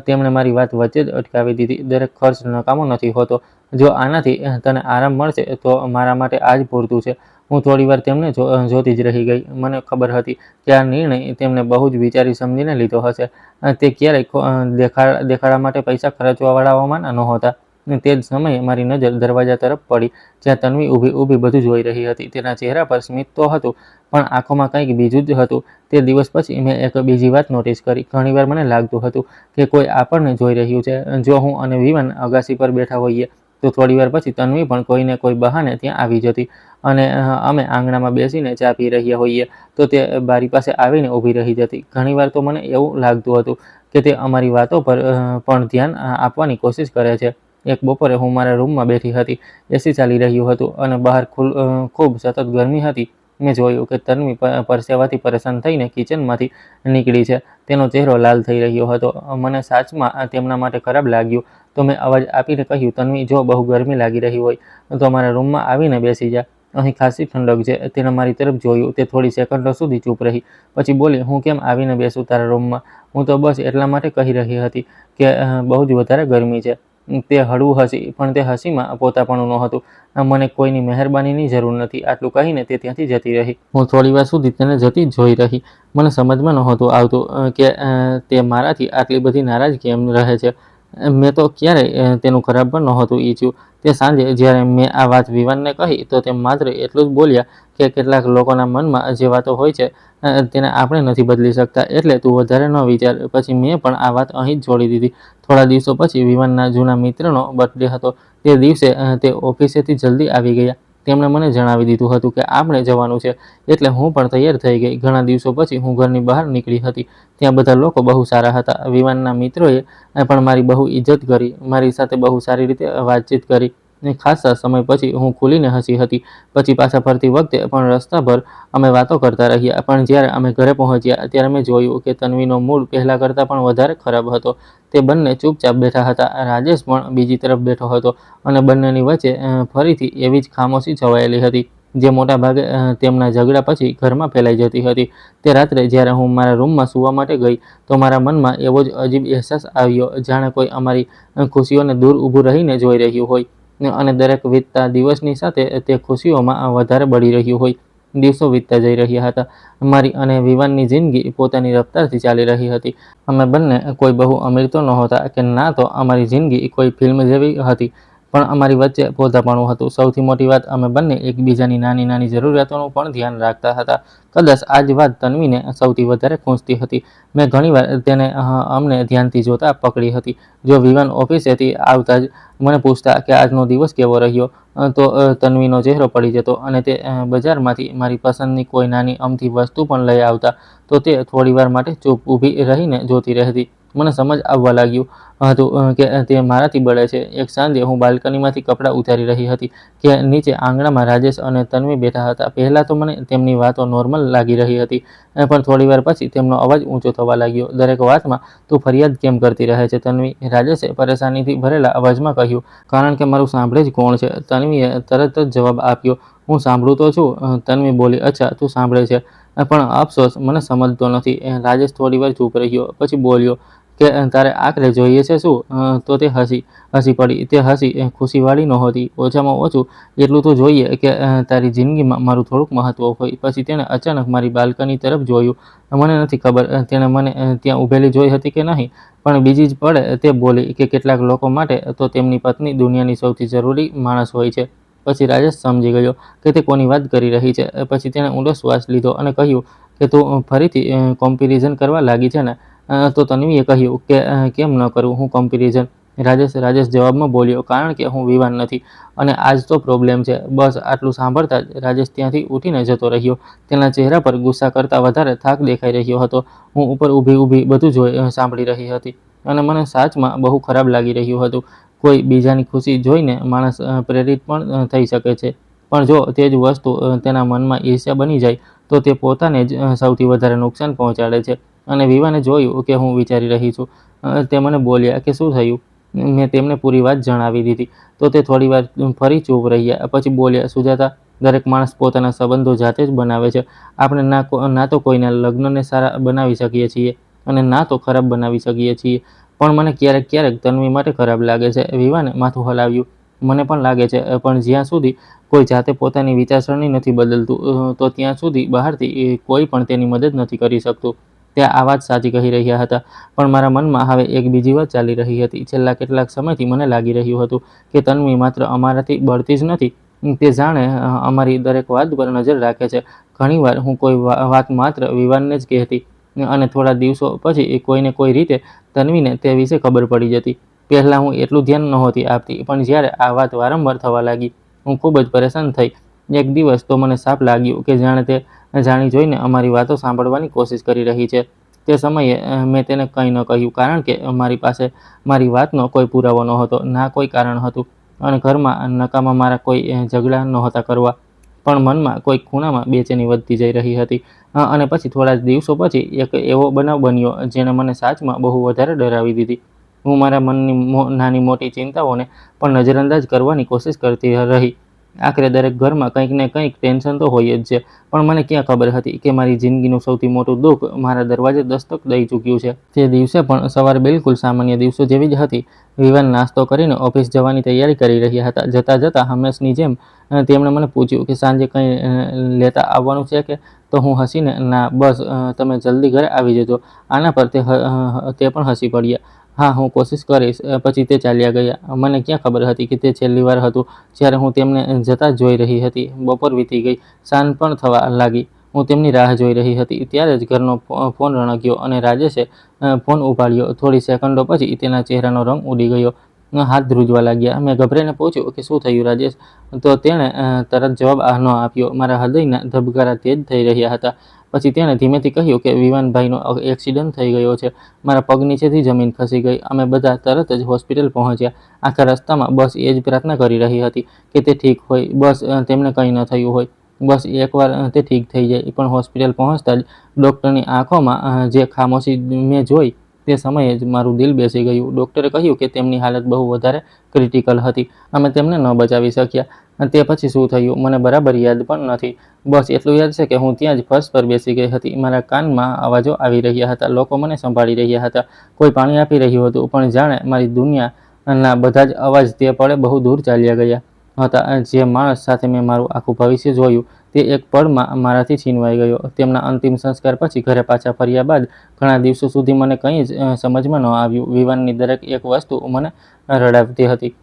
તેમણે મારી વાત વચ્ચે જ અટકાવી દીધી. દરેક ખર્ચ નકામો નથી હોતો. જો આનાથી તને આરામ મળશે તો મારા માટે આ જ પૂરતું છે. હું થોડીવાર તેમને જોતી જ રહી ગઈ. મને ખબર હતી કે આ નિર્ણય તેમને બહુ જ વિચારી સમજીને લીધો હશે. તે ક્યારેય દેખાડા માટે પૈસા ખર્ચવાવાળાઓમાં નહોતા. તે જ સમયે મારી નજર દરવાજા તરફ પડી, જ્યાં તન્વી ઊભી બધું જોઈ રહી હતી. તેના ચહેરા પર સ્મિત તો હતું, પણ આંખોમાં કંઈક બીજું જ હતું. તે દિવસ પછી મેં એક બીજી વાત નોટિસ કરી. ઘણીવાર મને લાગતું હતું કે કોઈ આપણને જોઈ રહ્યું છે. જો હું અને વિવાન અગાસી પર બેઠા હોઈએ, તો થોડીવાર પછી તન્વી પણ કોઈને કોઈ બહાને ત્યાં આવી જતી, અને અમે આંગણામાં બેસીને ચા પી રહ્યા હોઈએ, તો તે બારી પાસે આવીને ઊભી રહી જતી. ઘણીવાર તો મને એવું લાગતું હતું કે તે અમારી વાતો પર પણ ધ્યાન આપવાની કોશિશ કરે છે. એક બપોરે હું મારા રૂમમાં બેઠી હતી. એસી ચાલી રહ્યું હતું અને બહાર ખૂબ સતત ગરમી હતી. મેં જોયું કે તન્વી પરસેવાથી પરેશાન થઈને કિચનમાંથી નીકળી છે. તેનો ચહેરો લાલ થઈ રહ્યો હતો. મને સાચમાં તેમના માટે ખરાબ લાગ્યું. તો મેં અવાજ આપીને કહ્યું, તન્વી, જો બહુ ગરમી લાગી રહી હોય તો મારા રૂમમાં આવીને બેસી જા. અહીં ખાસી ઠંડક છે. તેણે મારી તરફ જોયું. તે થોડી સેકન્ડો સુધી ચૂપ રહી. પછી બોલી, હું કેમ આવીને બેસું તારા રૂમમાં? હું તો બસ એટલા માટે કહી રહી હતી કે બહુ જ વધારે ગરમી છે. તે હળવું હસી, પણ તે હસીમાં પોતાપણું નહોતું. મને કોઈની મહેરબાનીની જરૂર નથી, આટલું કહીને તે ત્યાંથી જતી રહી. હું થોડીવાર સુધી તેને જતી જ જોઈ રહી. મને સમજમાં નહોતું આવતું કે તે મારાથી આટલી બધી નારાજ કેમ રહે છે. મેં તો ક્યારેય તેનું ખરાબ પણ નહોતું ઈચ્છ્યું. તે સાંજે જ્યારે મેં આ વાત વિવાનને કહી તો તે માત્ર એટલું જ બોલ્યા કે કેટલાક લોકોના મનમાં જે વાતો હોય છે તેને આપણે નથી બદલી શકતા, એટલે તું વધારે ન વિચાર. પછી મેં પણ આ વાત અહીં જ છોડી દીધી. થોડા દિવસો પછી વિવાનના જૂના મિત્રનો બર્થડે હતો. તે દિવસે તે ઓફિસેથી જલ્દી આવી ગયા. તેમણે મને જણાવી દીધું હતું કે આપણે જવાનું છે, એટલે હું પણ તૈયાર થઈ ગઈ. ઘણા દિવસો પછી હું ઘરની બહાર નીકળી હતી. ત્યાં બધા લોકો બહુ સારા હતા. વિવાનના મિત્રોએ પણ મારી બહુ ઇજ્જત કરી, મારી સાથે બહુ સારી રીતે વાતચીત કરી. ખાસા સમય પછી હું ખુલીને હસી હતી. પછી પાછા ફરતી વખતે પણ રસ્તા પર અમે વાતો કરતા રહ્યા. પણ જ્યારે અમે ઘરે પહોંચ્યા ત્યારે મેં જોયું કે તન્વીનો મૂડ પહેલાં કરતાં પણ વધારે ખરાબ હતો. તે બંને ચૂપચાપ બેઠા હતા. રાજેશ પણ બીજી તરફ બેઠો હતો અને બંનેની વચ્ચે ફરીથી એવી જ ખામોશી છવાયેલી હતી જે મોટાભાગે તેમના ઝઘડા પછી ઘરમાં ફેલાઈ જતી હતી. તે રાત્રે જ્યારે હું મારા રૂમમાં સૂવા માટે ગઈ તો મારા મનમાં એવો જ અજીબ અહેસાસ આવ્યો, જાણે કોઈ અમારી ખુશીઓને દૂર ઊભું રહીને જોઈ રહ્યું હોય અને દરેક વીતતા દિવસની સાથે તે ખુશીઓમાં વધારે બળી રહ્યું હોય. દિવસો વીતતા જઈ રહ્યા હતા. મારી અને વિવાનની જિંદગી પોતાની રફતારથી ચાલી રહી હતી. અમે બંને કોઈ બહુ અમીર તો નહોતા કે ના તો અમારી જિંદગી કોઈ ફિલ્મ જેવી હતી, પણ અમારી વચ્ચે પોતાપણું હતું. સૌથી મોટી વાત, અમે બંને એકબીજાની નાની નાની જરૂરિયાતોનું પણ ધ્યાન રાખતા હતા. કદાચ આ જ વાત તન્વીને સૌથી વધારે ખૂંચતી હતી. મેં ઘણીવાર તેને અમને ધ્યાનથી જોતા પકડી હતી. જો વિવાન ઓફિસેથી આવતા જ મને પૂછતા કે આજનો દિવસ કેવો રહ્યો, તો તન્વીનો ચહેરો પડી જતો અને તે બજારમાંથી મારી પસંદની કોઈ નાની અમથી વસ્તુ પણ લઈ આવતા તો તે થોડીવાર માટે ચૂપ ઊભી રહીને જોતી રહેતી. મને સમજ આવવા લાગ્યું હતું કે તે મારાથી બળે છે. એક સાંજે હું બાલ્કનીમાંથી કપડાં ઉતારી રહી હતી કે નીચે આંગણામાં રાજેશ અને તન્વી બેઠા હતા. પહેલાં તો મને તેમની વાતો નોર્મલ લાગી રહી હતી, પણ થોડીવાર પછી તેમનો અવાજ ઊંચો થવા લાગ્યો. દરેક વાતમાં તું ફરિયાદ કેમ કરતી રહે છે તન્વી? રાજેશે પરેશાનીથી ભરેલા અવાજમાં કહ્યું. કારણ કે મારું સાંભળે જ કોણ છે? તન્વીએ તરત જ જવાબ આપ્યો. હું સાંભળું તો છું. તન્વી બોલી. અચ્છા, તું સાંભળે છે, પણ અફસોસ મને સમજતો નથી. રાજેશ થોડીવાર ચૂપ રહ્યો, પછી બોલ્યો કે તારે આખરે જોઈએ છે શું? તો તે હસી પડી. તે હસી ખુશીવાળી નહોતી. ઓછામાં ઓછું એટલું તો જોઈએ કે તારી જિંદગીમાં મારું થોડુંક મહત્વ હોય. પછી તેણે અચાનક મારી બાલ્કની તરફ જોયું. મને નથી ખબર તેણે મને ત્યાં ઊભેલી જોઈ હતી કે નહીં, પણ બીજી જ પળે તે બોલી કે કેટલાક લોકો માટે તો તેમની પત્ની દુનિયાની સૌથી જરૂરી માણસ હોય છે. પછી રાજેશ સમજી ગયો કે તે કોની વાત કરી રહી છે. પછી તેણે ઊંડો શ્વાસ લીધો અને કહ્યું કે તું ફરીથી કમ્પેરિઝન કરવા લાગી છે ને? તો તન્વીએ કહ્યું કે કેમ ન કરું હું કમ્પેરિઝન? રાજેશ જવાબમાં બોલ્યો, કારણ કે હું વિવાન નથી અને આ જ તો પ્રોબ્લેમ છે. બસ આટલું સાંભળતા જ રાજેશ ત્યાંથી ઉઠીને જતો રહ્યો. તેના ચહેરા પર ગુસ્સા કરતાં વધારે થાક દેખાઈ રહ્યો હતો. હું ઉપર ઊભી બધું સાંભળી રહી હતી અને મને સાચમાં બહુ ખરાબ લાગી રહ્યું હતું. કોઈ બીજાની ખુશી જોઈને માણસ પ્રેરિત પણ થઈ શકે છે, પણ જો તે જ વસ્તુ તેના મનમાં ઈર્ષ્યા બની જાય તો તે પોતાને જ સૌથી વધારે નુકસાન પહોંચાડે છે. અને વિવાને જોયું કે હું વિચારી રહી છું. તે મને બોલ્યા કે શું થયું? મેં તેમને પૂરી વાત જણાવી દીધી તો તે થોડીવાર ફરી ચૂપ રહ્યા. પછી બોલ્યા, સુજાતા, દરેક માણસ પોતાના સંબંધો જાતે જ બનાવે છે. આપણે ના તો કોઈના લગ્નને સારા બનાવી શકીએ છીએ અને ના તો ખરાબ બનાવી શકીએ છીએ. પણ મને ક્યારેક તન્વી માટે ખરાબ લાગે છે. વિવાને માથું હલાવ્યું. મને પણ લાગે છે, પણ જ્યાં સુધી કોઈ જાતે પોતાની વિચારસરણી નથી બદલતું તો ત્યાં સુધી બહારથી કોઈ પણ તેની મદદ નથી કરી શકતું. તે આ વાત સાચી કહી રહ્યા હતા, પણ મારા મનમાં હવે એક બીજી વાત ચાલી રહી હતી. છેલ્લા કેટલાક સમયથી મને લાગી રહ્યું હતું કે તન્વી માત્ર અમારાથી બળતી જ નથી, તે જાણે અમારી દરેક વાત પર નજર રાખે છે. ઘણીવાર હું કોઈ વાત માત્ર વિવાનને જ કહેતી અને થોડા દિવસો પછી કોઈને કોઈ રીતે તન્વીને તે વિશે ખબર પડી જતી. પહેલાં હું એટલું ધ્યાન નહોતી આપતી, પણ જ્યારે આ વાત વારંવાર થવા લાગી હું ખૂબ જ પરેશાન થઈ. એક દિવસ તો મને સાફ લાગ્યું કે જાણે તે જાણી જોઈને અમારી વાતો સાંભળવાની કોશિશ કરી રહી છે. તે સમયે મેં તેને કંઈ ન કહ્યું, કારણ કે મારી પાસે મારી વાતનો કોઈ પુરાવો નહોતો, ના કોઈ કારણ હતું અને ઘરમાં નકામા મારા કોઈ ઝઘડા નહોતા કરવા. પણ મનમાં કોઈક ખૂણામાં બેચેની વધતી જઈ રહી હતી. અને પછી થોડા દિવસો પછી એક એવો બનાવ બન્યો જેણે મને સાચમાં બહુ વધારે ડરાવી દીધી. હું મારા મનની નાની મોટી ચિંતાઓને પણ નજરઅંદાજ કરવાની કોશિશ કરતી રહી. આખરે દરેક ઘરમાં કંઈક ને કંઈક ટેન્શન તો હોય જ છે, પણ મને ક્યાં ખબર હતી કે મારી જિંદગીનું સૌથી મોટું દુઃખ મારા દરવાજે દસ્તક દઈ ચૂક્યું છે. તે દિવસે પણ સવાર બિલકુલ સામાન્ય દિવસો જેવી જ હતી. વિવાન નાસ્તો કરીને ઓફિસ જવાની તૈયારી કરી રહ્યા હતા. જતાં હંમેશની જેમ તેમણે મને પૂછ્યું કે સાંજે કંઈ લેતા આવવાનું છે કે? તો હું હસીને ના બસ તમે જલ્દી ઘરે આવી જજો. આના પર તે પણ હસી પડ્યા. હા, હું કોશિશ કરીશ. પછી તે ચાલ્યા ગયા. મને ક્યાં ખબર હતી કે તે છેલ્લી વાર હતું જ્યારે હું તેમને જતા જોઈ રહી હતી. બપોર વીતી ગઈ, સાંજ પણ થવા લાગી. હું તેમની રાહ જોઈ રહી હતી. ત્યારે જ ઘરનો ફોન રણક્યો અને રાજેશે ફોન ઉપાડ્યો. થોડી સેકન્ડો પછી તેના ચહેરાનો રંગ ઉડી ગયો. હાથ ધ્રુજવા લાગ્યા. મેં ગભરાઈને પૂછ્યું કે શું થયું રાજેશ? તો તેણે તરત જવાબ ન આપ્યો. મારા હૃદયના ધબકારા તેજ થઈ રહ્યા હતા. પછી તેણે ધીમેથી કહ્યું કે વિવાનભાઈનો એક્સિડન્ટ થઈ ગયો છે. મારા પગ નીચેથી જમીન ખસી ગઈ. અમે બધા તરત જ હોસ્પિટલ પહોંચ્યા. આખા રસ્તામાં બસ એ જ પ્રાર્થના કરી રહી હતી કે તે ઠીક હોય, બસ તેમને કંઈ ન થયું હોય, બસ એકવાર તે ઠીક થઈ જાય. પણ હોસ્પિટલ પહોંચતા જ ડૉક્ટરની આંખોમાં જે ખામોશી મેં જોઈ તે સમયે જ મારું દિલ બેસી ગયું. ડૉક્ટરે કહ્યું કે તેમની હાલત બહુ વધારે ક્રિટિકલ હતી. અમે તેમને ન બચાવી શક્યા. તે પછી શું થયું મને બરાબર યાદ પણ નથી. બસ એટલું યાદ છે કે હું ત્યાં જ ફર્શ પર બેસી ગઈ હતી. મારા કાનમાં અવાજો આવી રહ્યા હતા. લોકો મને સંભાળી રહ્યા હતા. કોઈ પાણી આપી રહ્યું હતું. પણ જાણે મારી દુનિયાના બધા જ અવાજ તે પળે બહુ દૂર ચાલ્યા ગયા હતા. જે માણસ સાથે મેં મારું આખું ભવિષ્ય જોયું તે એક પળમાં મારાથી છીનવાઈ ગયો. તેમના અંતિમ સંસ્કાર પછી ઘરે પાછા ફર્યા બાદ ઘણા દિવસો સુધી મને કંઈ જ સમજમાં ન આવ્યું. વિવાનની દરેક એક વસ્તુ મને રડાવતી હતી.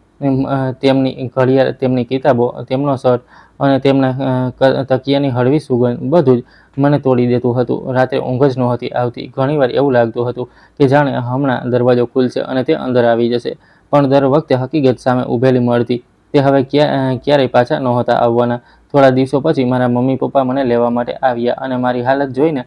તેમની ઘડિયાળ, તેમની કિતાબો, તેમનો શર્ટ અને તેમના તકિયાની હળવી સુગંધ, બધું જ મને તોડી દેતું હતું. રાત્રે ઊંઘ જ નહોતી આવતી. ઘણીવાર એવું લાગતું હતું કે જાણે હમણાં દરવાજો ખુલશે અને તે અંદર આવી જશે. પણ દર વખતે હકીકત સામે ઊભેલી મળતી. તે હવે ક્યારેય પાછા નહોતા આવવાના. થોડા દિવસો પછી મારા મમ્મી પપ્પા મને લેવા માટે આવ્યા અને મારી હાલત જોઈને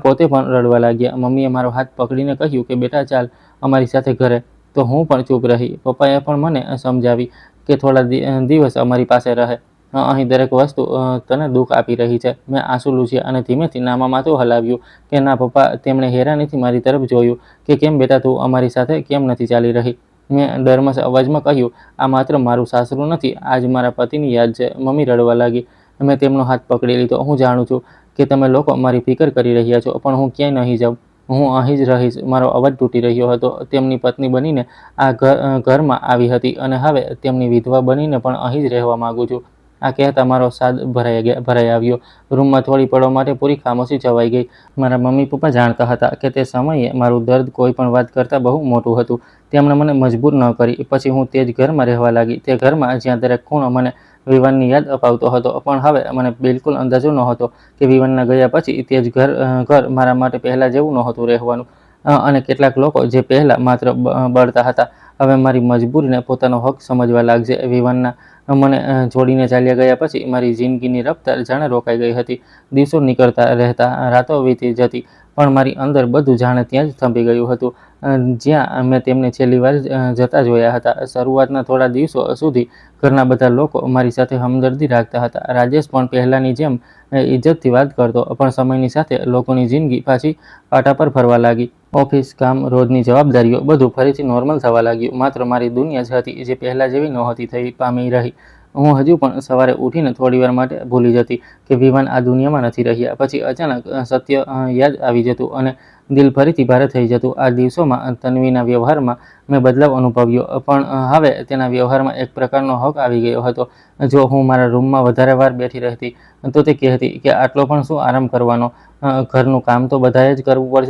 પોતે પણ રડવા લાગ્યા. મમ્મીએ મારો હાથ પકડીને કહ્યું કે બેટા ચાલ અમારી સાથે ઘરે. તો હું પણ ચૂપ રહી. પપ્પાએ પણ મને સમજાવી કે થોડા દિવસ અમારી પાસે રહે. અહીં દરેક વસ્તુ તને દુઃખ આપી રહી છે. મેં આંસુ લૂછ્યા અને ધીમેથી નામાં માથું હલાવ્યું કે ના પપ્પા. તેમણે હેરાનીથી મારી તરફ જોયું કે કેમ બેટા તું અમારી સાથે કેમ નથી ચાલી રહી? મેં ડરમસ અવાજમાં કહ્યું આ માત્ર મારું સાસરું નથી, આજ મારા પતિની યાદ છે. મમ્મી રડવા લાગી. મેં તેમનો હાથ પકડી લીધો. હું જાણું છું કે તમે લોકો મારી ફિકર કરી રહ્યા છો, પણ હું ક્યાંય નહીં જાઉં. હું અહીં જ રહીશ. મારો અવાજ તૂટી રહ્યો હતો. તેમની પત્ની બનીને આ ઘરમાં આવી હતી અને હવે તેમની વિધવા બનીને પણ અહીં જ રહેવા માંગુ છું. આ કહેતા મારો સાદ ભરાઈ આવ્યો. રૂમમાં થોડી પળો માટે પૂરી ખામોશી છવાઈ ગઈ. મારા મમ્મી પપ્પા જાણતા હતા કે તે સમયે મારું દર્દ કોઈ પણ વાત કરતાં બહુ મોટું હતું. તેમણે મને મજબૂર ન કરી. પછી હું તે જ ઘરમાં રહેવા લાગી. તે ઘરમાં જ્યાં દરેક ખૂણો મને વિવાનની યાદ અપાવતો હતો. પણ હવે મને બિલકુલ અંદાજો નહોતો કે વિવાનના ગયા પછી તે જ ઘર મારા માટે પહેલાં જેવું નહોતું રહેવાનું. અને કેટલાક લોકો જે પહેલાં માત્ર બળતા હતા હવે મારી મજબૂરીને પોતાનો હક સમજવા લાગશે. વિવાનના મને છોડીને ચાલ્યા ગયા પછી મારી જિંદગીની રફતાર જાણે રોકાઈ ગઈ હતી. દિવસો નીકળતા રહેતા, રાતો વીતી જતી, પણ મારી અંદર બધું જાણે ત્યાં જ થંભી ગયું હતું જ્યાં મેં તેમને છેલ્લી વાર જતા જોયા હતા. શરૂઆતના થોડા દિવસો સુધી ઘરના બધા લોકો મારી સાથે હમદર્દી રાખતા હતા. રાજેશ પણ પહેલાંની જેમ ઇજ્જતથી વાત કરતો. પણ સમયની સાથે લોકોની જિંદગી પાછી પાટા પર ફરવા લાગી. ઓફિસ, કામ, રોજની જવાબદારીઓ બધું ફરીથી નોર્મલ થવા લાગ્યું. માત્ર મારી દુનિયા જ હતી જે પહેલાં જેવી નહોતી થઈ પામી રહી. હું હજુ પણ સવારે ઉઠીને થોડીવાર માટે ભૂલી જતી કે વિવાન આ દુનિયામાં નથી રહ્યા. પછી અચાનક સત્ય યાદ આવી જતું અને દિલ ફરીથી ભારે થઈ જતું. આ દિવસોમાં તન્વીના વ્યવહારમાં મેં બદલાવ અનુભવ્યો. પણ હવે તેના વ્યવહારમાં એક પ્રકારનો હક આવી ગયો હતો. જો હું મારા રૂમમાં વધારે વાર બેઠી રહેતી તો તે કહેતી કે આટલો પણ શું આરામ કરવાનો? ઘરનું કામ તો બધાએ જ કરવું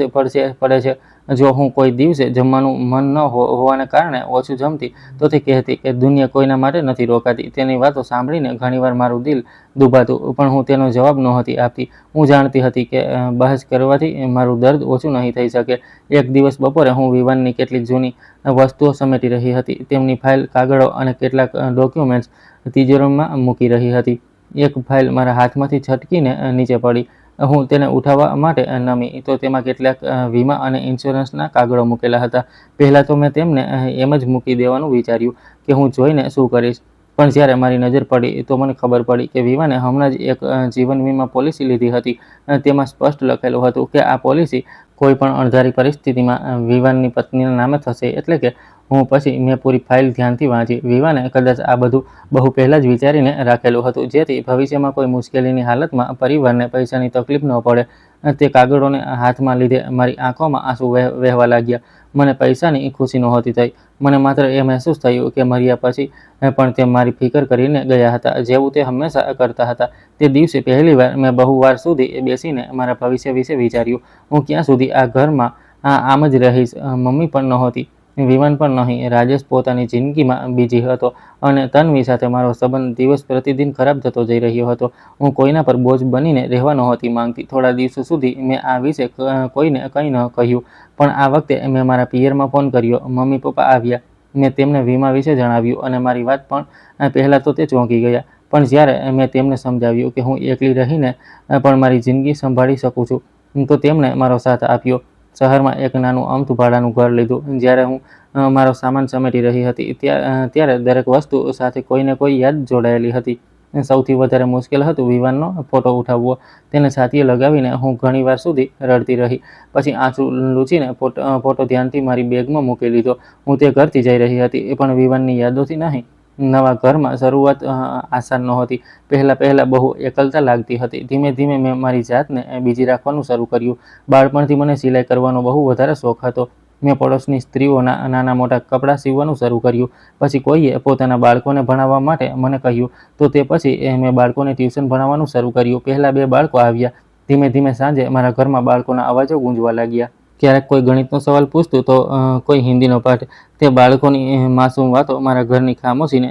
પડે છે. જો હું કોઈ દિવસે જમવાનું મન ન હોવાને કારણે ઓછું જમતી તો તે કહેતી કે દુનિયા કોઈના માટે નથી રોકાતી. તેની વાતો સાંભળીને ઘણીવાર મારું દિલ દુભાતું, પણ હું તેનો જવાબ નહોતી આપતી. હું જાણતી હતી કે બહસ કરવાથી મારું દર્દ ઓછું નહીં થઈ શકે. એક દિવસ બપોરે હું વિવાનની કેટલીક જૂની વસ્તુઓ સમેટી રહી હતી. તેમની ફાઇલ, કાગળો અને કેટલાક ડોક્યુમેન્ટ્સ તિજોરીમાં મૂકી રહી હતી. એક ફાઇલ મારા હાથમાંથી છટકીને નીચે પડી. હું તેને ઉઠાવવા માટે નમી તો તેમાં કેટલાક વીમા અને ઇન્સ્યોરન્સના કાગળો મૂકેલા હતા. પહેલાં તો મેં તેમને એમ જ મૂકી દેવાનું વિચાર્યું કે હું જોઈને શું કરીશ. પણ જ્યારે મારી નજર પડી તો મને ખબર પડી કે વિવાને હમણાં જ એક જીવન વીમા પોલિસી લીધી હતી. તેમાં સ્પષ્ટ લખેલું હતું કે આ પોલિસી કોઈ પણ અણધારી પરિસ્થિતિમાં વિવાનની પત્નીના નામે થશે. એટલે કે પછી મેં પૂરી ફાઇલ ધ્યાનથી વાંચી. વિવાને કદાચ આ બધું બહુ પહેલાં જ વિચારીને રાખેલું હતું, જેથી ભવિષ્યમાં કોઈ મુશ્કેલીની હાલતમાં પરિવારને પૈસાની તકલીફ ન પડે. તે કાગળોને હાથમાં લીધે મારી આંખોમાં આંસુ વહેવા લાગ્યા. મને પૈસાની ખુશી નહોતી થઈ. મને માત્ર એ મહેસૂસ થયું કે મર્યા પછી પણ તે મારી ફિકર કરીને ગયા હતા, જેવું તે હંમેશા કરતા હતા. તે દિવસે પહેલીવાર મેં બહુ વાર સુધી બેસીને મારા ભવિષ્ય વિશે વિચાર્યું. હું ક્યાં સુધી આ ઘરમાં આમ જ રહીશ? મમ્મી પણ નહોતી, વિવાન પણ નહીં. રાજેશ પોતાની જિંદગીમાં બીજી હતો અને તન્વી સાથે મારો સંબંધ દિવસ પ્રતિદિન ખરાબ થતો જઈ રહ્યો હતો. હું કોઈના પર બોજ બનીને રહેવા નહોતી માંગતી. થોડા દિવસો સુધી મેં આ વિશે કોઈને કંઈ ન કહ્યું, પણ આ વખતે મેં મારા પિયરમાં ફોન કર્યો. મમ્મી પપ્પા આવ્યા. મેં તેમને વીમા વિશે જણાવ્યું અને મારી વાત પણ પહેલાં તો તે ચોંકી ગયા. પણ જ્યારે મેં તેમને સમજાવ્યું કે હું એકલી રહીને પણ મારી જિંદગી સંભાળી શકું છું, તો તેમણે મારો સાથ આપ્યો. શહેરમાં એક નાનું અમથું ભાડાનું ઘર લીધું. જ્યારે હું મારો સામાન સમેટી રહી હતી ત્યારે દરેક વસ્તુ સાથે કોઈને કોઈ યાદ જોડાયેલી હતી. સૌથી વધારે મુશ્કેલ હતું વિવાનનો ફોટો ઉઠાવવો. તેને છાતીએ લગાવીને હું ઘણીવાર સુધી રડતી રહી. પછી આંસુ લૂછીને ફોટો ધ્યાનથી મારી બેગમાં મૂકી લીધો. હું તે ઘરથી જઈ રહી હતી, પણ વિવાનની યાદોથી નહીં. નવા ઘરમાં શરૂઆત આસાન નહોતી. પહેલાં બહુ એકલતા લાગતી હતી. ધીમે ધીમે મેં મારી જાતને બીજી રાખવાનું શરૂ કર્યું. બાળપણથી મને સિલાઈ કરવાનો બહુ વધારે શોખ હતો. મેં પડોશની સ્ત્રીઓના નાના મોટા કપડાં સીવવાનું શરૂ કર્યું. પછી કોઈએ પોતાના બાળકોને ભણાવવા માટે મને કહ્યું, તો તે પછી મેં બાળકોને ટ્યુશન ભણાવવાનું શરૂ કર્યું. પહેલાં 2 બાળકો આવ્યા. ધીમે ધીમે સાંજે મારા ઘરમાં બાળકોના અવાજો ગૂંજવા લાગ્યા. ક્યારેક કોઈ ગણિતનો સવાલ પૂછતું તો કોઈ હિન્દીનો પાઠ. તે બાળકોની માસૂમ વાતો મારા ઘરની ખામોશીને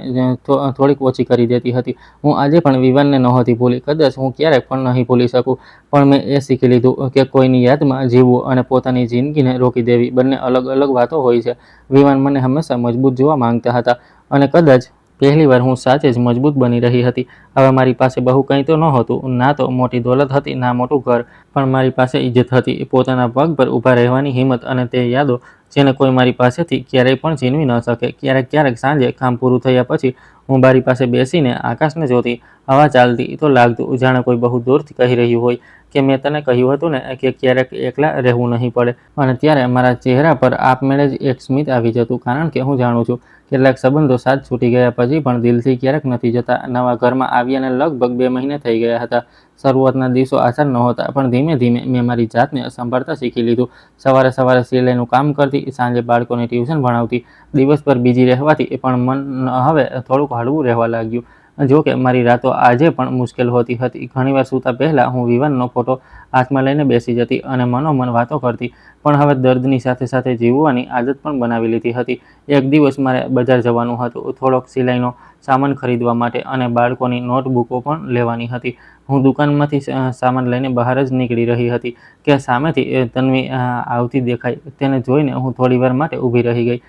થોડીક ઓછી કરી દેતી હતી. હું આજે પણ વિવાનને નહોતી ભૂલી. કદાચ હું ક્યારેક પણ નહીં ભૂલી શકું, પણ મેં એ શીખી લીધું કે કોઈની યાદમાં જીવવું અને પોતાની જિંદગીને રોકી દેવી બંને અલગ અલગ વાતો હોય છે. વિવાન મને હંમેશા મજબૂત જોવા માંગતા હતા અને કદાચ પહેલીવાર હું સાચે જ મજબૂત બની રહી હતી. હવે મારી પાસે બહુ કંઈ તો નહોતું. ના તો મોટી દોલત હતી, ના મોટું ઘર, પણ મારી પાસે ઇજ્જત હતી, પોતાના પગ પર ઊભા રહેવાની હિંમત અને તે યાદો જેને કોઈ મારી પાસેથી ક્યારેય પણ છીનવી ન શકે. ક્યારેક સાંજે કામ પૂરું થયા પછી હું બારી પાસે બેસીને આકાશને જોતી. હવા ચાલતી તો લાગતું જાણે કોઈ બહુ દૂરથી કહી રહ્યું હોય કે મેં તને કહ્યું હતું ને કે ક્યારેક એકલા રહેવું નહીં પડે. અને ત્યારે મારા ચહેરા પર આપમેળે જ એક સ્મિત આવી જતું, કારણ કે હું જાણું છું કેટલાક સંબંધો સાથ છૂટી ગયા પછી પણ દિલથી ક્યારેક નથી જતા. નવા ઘરમાં આવ્યાને લગભગ 2 મહિને થઈ ગયા હતા. શરૂઆતના દિવસો આસાન નહોતા, પણ ધીમે ધીમે મેં મારી જાતને સંભાળતા શીખી લીધું. સવારે સિલાઈનું કામ કરતી, સાંજે બાળકોને ટ્યુશન ભણાવતી. દિવસભર બીજી રહેવાથી પણ મન હવે થોડુંક હળવું રહેવા લાગ્યું. જો કે મારી રાતો આજે પણ મુશ્કેલ હોતી હતી. ઘણીવાર સૂતા પહેલાં હું વિવાનનો ફોટો હાથમાં લઈને બેસી જતી અને મનોમન વાતો કરતી. પણ હવે દર્દની સાથે સાથે જીવવાની આદત પણ બનાવી લીધી હતી. એક દિવસ મારે બજાર જવાનું હતું, થોડોક સિલાઈનો સામાન ખરીદવા માટે અને બાળકોની નોટબુકો પણ લેવાની હતી. હું દુકાનમાંથી સામાન લઈને બહાર જ નીકળી રહી હતી કે સામેથી તન્વી આવતી દેખાઈ. તેને જોઈને હું થોડીવાર માટે ઊભી રહી ગઈ.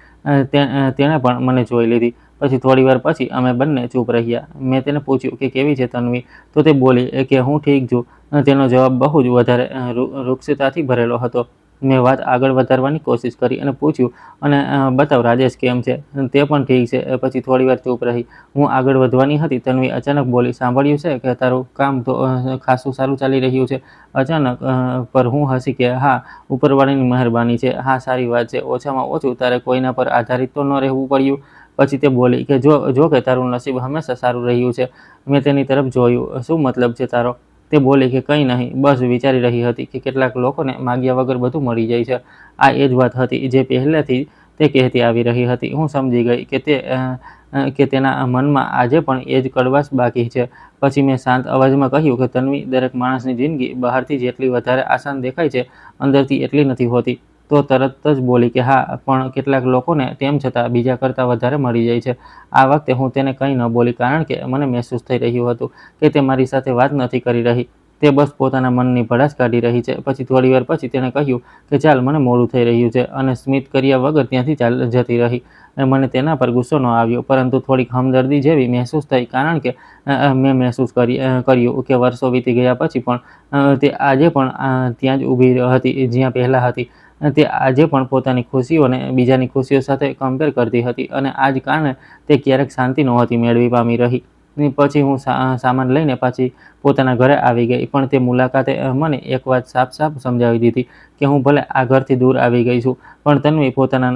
તેણે પણ મને જોઈ લીધી. પછી થોડીવાર પછી અમે બંને ચૂપ રહ્યા. મેં તેને પૂછ્યું કે કેવી છે તન્વી? તો તે બોલી કે હું ઠીક છું. તેનો જવાબ બહુ જ વધારે રૂક્ષતાથી ભરેલો હતો. મેં વાત આગળ વધારવાની કોશિશ કરી અને પૂછ્યું, અને બતાવ રાજેશ કેમ છે? તે પણ ઠીક છે. પછી થોડીવાર ચૂપ રહી. હું આગળ વધવાની હતી. તન્વી અચાનક બોલી, સાંભળ્યું છે કે તારું કામ તો ખાસું સારું ચાલી રહ્યું છે? અચાનક પર હું હસી કે હા, ઉપરવાળાની મહેરબાની છે. હા, સારી વાત છે. ઓછામાં ઓછું તારે કોઈના પર આધારિત તો ન રહેવું પડ્યું. પછી તે બોલી કે જો કે તારું નસીબ હંમેશા સારું રહ્યું છે. મેં તેની તરફ જોયું. શું મતલબ છે તારો? તે બોલી કે કંઈ નહીં, બસ વિચારી રહી હતી કે કેટલાક લોકોને માગ્યા વગર બધું મળી જાય છે. આ એ જ વાત હતી જે પહેલેથી તે કહેતી આવી રહી હતી. હું સમજી ગઈ કે તેના મનમાં આજે પણ એ જ કડવાશ બાકી છે. પછી મેં શાંત અવાજમાં કહ્યું કે તન્વી, દરેક માણસની જિંદગી બહારથી જેટલી વધારે આસાન દેખાય છે, અંદરથી એટલી નથી હોતી. તો તરત જ બોલી કે હા, પણ કેટલાક લોકોને તેમ છતાં બીજા કરતાં વધારે મળી જાય છે. આ વખતે હું તેને કંઈ ન બોલી, કારણ કે મને મહેસૂસ થઈ રહ્યું હતું કે તે મારી સાથે વાત નથી કરી રહી. તે બસ પોતાના મનની ભડાસ કાઢી રહી છે. પછી થોડીવાર પછી તેણે કહ્યું કે ચાલ, મને મોડું થઈ રહ્યું છે, અને સ્મિત કર્યા વગર ત્યાંથી જતી રહી. મને તેના પર ગુસ્સો ન આવ્યો, પરંતુ થોડીક હમદર્દી જેવી મહેસૂસ થઈ, કારણ કે મેં મહેસૂસ કર્યું કે વર્ષો વીતી ગયા પછી પણ તે આજે પણ ત્યાં જ ઊભી હતી જ્યાં પહેલાં હતી. તે આજે પણ પોતાની ખુશીઓને બીજાની ખુશીઓ સાથે કમ્પેર કરતી હતી, અને આ જ કારણે તે ક્યારેક શાંતિ નહોતી મેળવી પામી રહી. પછી હું સામાન લઈને પાછી પોતાના ઘરે આવી ગઈ. પણ તે મુલાકાતે મને એક વાત સાફ સાફ સમજાવી દીધી કે હું ભલે આ ઘરથી દૂર આવી ગઈ છું, પણ તન્વી પોતાના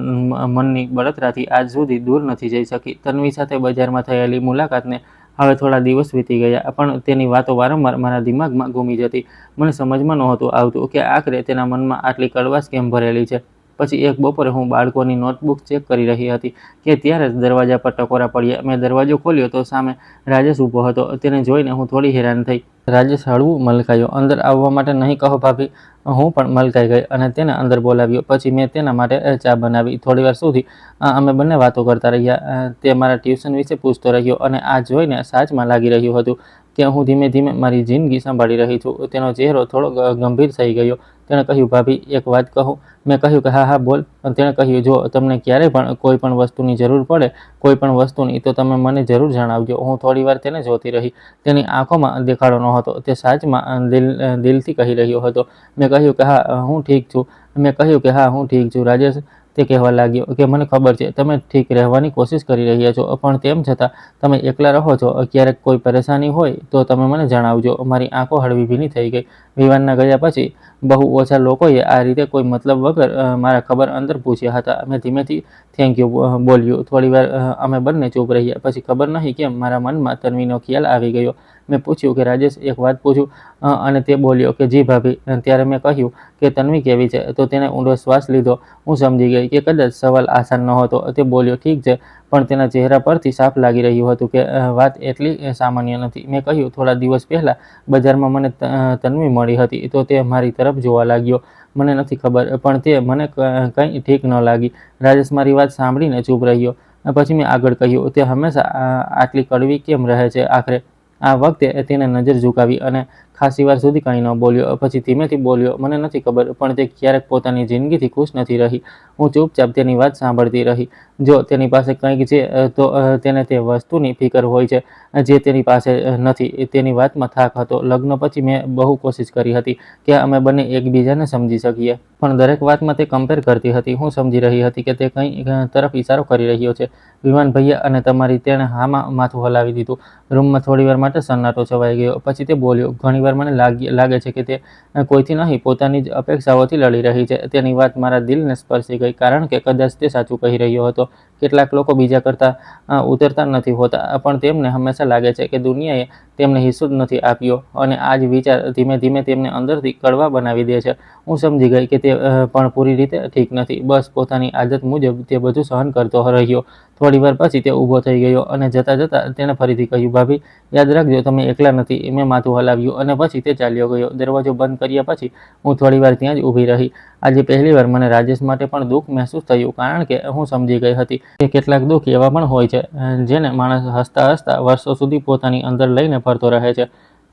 મનની બળતરાથી આજ સુધી દૂર નથી જઈ શકી. તન્વી સાથે બજારમાં થયેલી મુલાકાતને હવે થોડા દિવસ વીતી ગયા, પણ તેની વાતો વારંવાર મારા દિમાગમાં ઘૂમી જતી. મને સમજમાં નહોતું આવતું કે આખરે તેના મનમાં આટલી કડવાશ કેમ ભરેલી છે. પછી એક બપોરે હું બાળકોની નોટબુક ચેક કરી રહી હતી કે ત્યારે જ દરવાજા પર ટકોરા પડ્યા. મેં દરવાજો ખોલ્યો તો સામે રાજેશ ઊભો હતો. તેને જોઈને હું થોડી હેરાન થઈ. રાજેશ હળવું મલકાયો. અંદર આવવા માટે નહીં કહો ભાભી. હું પણ મલકાઈ ગઈ અને તેને અંદર બોલાવ્યો. પછી મેં તેના માટે ચા બનાવી. થોડીવાર સુધી અમે બંને વાતો કરતા રહ્યા. તે મારા ટ્યુશન વિશે પૂછતો રહ્યો અને આ જોઈને સાચમાં લાગી રહ્યું હતું કે હું ધીમે ધીમે મારી જિંદગી સંભાળી રહી છું. તેનો ચહેરો થોડો ગંભીર થઈ ગયો. તેણે કહ્યું, ભાભી એક વાત કહું? મેં કહ્યું કે હા હા બોલ. તેણે કહ્યું, જો તમને ક્યારેય પણ કોઈ પણ વસ્તુની જરૂર પડે, કોઈ પણ વસ્તુની, તો તમે મને જરૂર જણાવજો. હું થોડીવાર તેને જોતી રહી. તેની આંખોમાં દેખાડો નહોતો. તે સાચમાં દિલથી કહી રહ્યો હતો. મેં કહ્યું કે હા હું ઠીક છું. મેં કહ્યું કે હા હું ઠીક છું રાજેશ. તે કહેવા લાગ્યો કે મને ખબર છે તમે ઠીક રહેવાની કોશિશ કરી રહ્યા છો, પણ તેમ છતાં તમે એકલા રહો છો. ક્યારેક કોઈ પરેશાની હોય તો તમે મને જણાવજો. મારી આંખો હળવી ભીની થઈ ગઈ. વિવાનના ગયા પછી બહુ ઓછા લોકોએ આ રીતે કોઈ મતલબ વગર મારા ખબર અંતર પૂછ્યા હતા. મેં ધીમેથી થેન્ક યુ બોલ્યું. થોડીવાર અમે બંને ચૂપ રહ્યા. પછી ખબર નહીં કેમ મારા મનમાં તન્વીનો ખ્યાલ આવી ગયો. મેં પૂછ્યું કે રાજેશ એક વાત પૂછું? અને તે બોલ્યો કે જી ભાભી. ત્યારે મેં કહ્યું કે તન્વી કેવી છે? તો તેને ઊંડો શ્વાસ લીધો. હું સમજી ગઈ કે કદાચ સવાલ આસાન નહોતો. તે બોલ્યો ઠીક છે, પણ તેના ચહેરા પરથી સાફ લાગી રહ્યું હતું કે વાત એટલી સામાન્ય નથી. મેં કહ્યું થોડા દિવસ પહેલા બજારમાં મને તન્વી મળી હતી તો તે મારી તરફ જોવા લાગ્યો. મને નથી ખબર, પણ તે મને કંઈ ઠીક ન લાગી. રાજેશ મારી વાત સાંભળીને ચૂપ રહ્યો. પછી મેં આગળ કહ્યું, તે હંમેશા આટલી કડવી કેમ રહે છે આખરે? આ વખતે તેને નજર ઝુકાવી અને ખાસી વાર સુધી કંઈ ન બોલ્યો. પછી ધીમેથી બોલ્યો, મને નથી ખબર, પણ તે ક્યારેક પોતાની જિંદગીથી ખુશ નથી રહી. હું ચૂપચાપ તેની વાત સાંભળતી રહી. જો તેની પાસે કંઈક છે તો તેને તે વસ્તુની ફિકર હોય છે જે તેની પાસે નથી. તેની વાતમાં થાક હતો. લગ્ન પછી મેં બહુ કોશિશ કરી હતી કે અમે બંને એકબીજાને સમજી શકીએ, પણ દરેક વાતમાં તે કમ્પેર કરતી હતી. હું સમજી રહી હતી કે તે કંઈ તરફ ઇશારો કરી રહ્યો છે. વિવાન ભૈયા અને તમારી. તેણે હામાં માથું હલાવી દીધું. રૂમમાં થોડીવાર માટે સન્નાટો છવાઈ ગયો. પછી તે બોલ્યો, ઘણીવાર મને લાગે છે કે તે કોઈથી નહીં પોતાની જ અપેક્ષાઓથી લડી રહી છે. તેની વાત મારા દિલને સ્પર્શી ગઈ, કારણ કે કદાચ તે સાચું કહી રહ્યો હતો. કેટલાક લોકો બીજા કરતાં ઉતરતા નથી હોતા, પણ તેમને હંમેશા લાગે છે કે દુનિયાએ તેમને હિસ્સો જ નથી આપ્યો, અને આ જ વિચાર ધીમે ધીમે તેમને અંદરથી કડવા બનાવી દે છે. હું સમજી ગઈ કે તે પણ પૂરી રીતે ઠીક નથી. બસ પોતાની આદત મુજબ તે બધું સહન કરતો રહ્યો. થોડીવાર પછી તે ઊભો થઈ ગયો અને જતાં જતાં તેણે ફરીથી કહ્યું, ભાભી યાદ રાખજો તમે એકલા નથી. મેં માથું હલાવ્યું અને પછી તે ચાલ્યો ગયો. દરવાજો બંધ કર્યા પછી હું થોડીવાર ત્યાં જ ઊભી રહી. આજે પહેલીવાર મને રાજેશ માટે પણ દુઃખ મહેસૂસ થયું, કારણ કે હું સમજી ગઈ હતી કે કેટલાક દુઃખ એવા પણ હોય છે જેને માણસ હસતા હસતા વર્ષો સુધી પોતાની અંદર લઈને ફરતો રહે છે.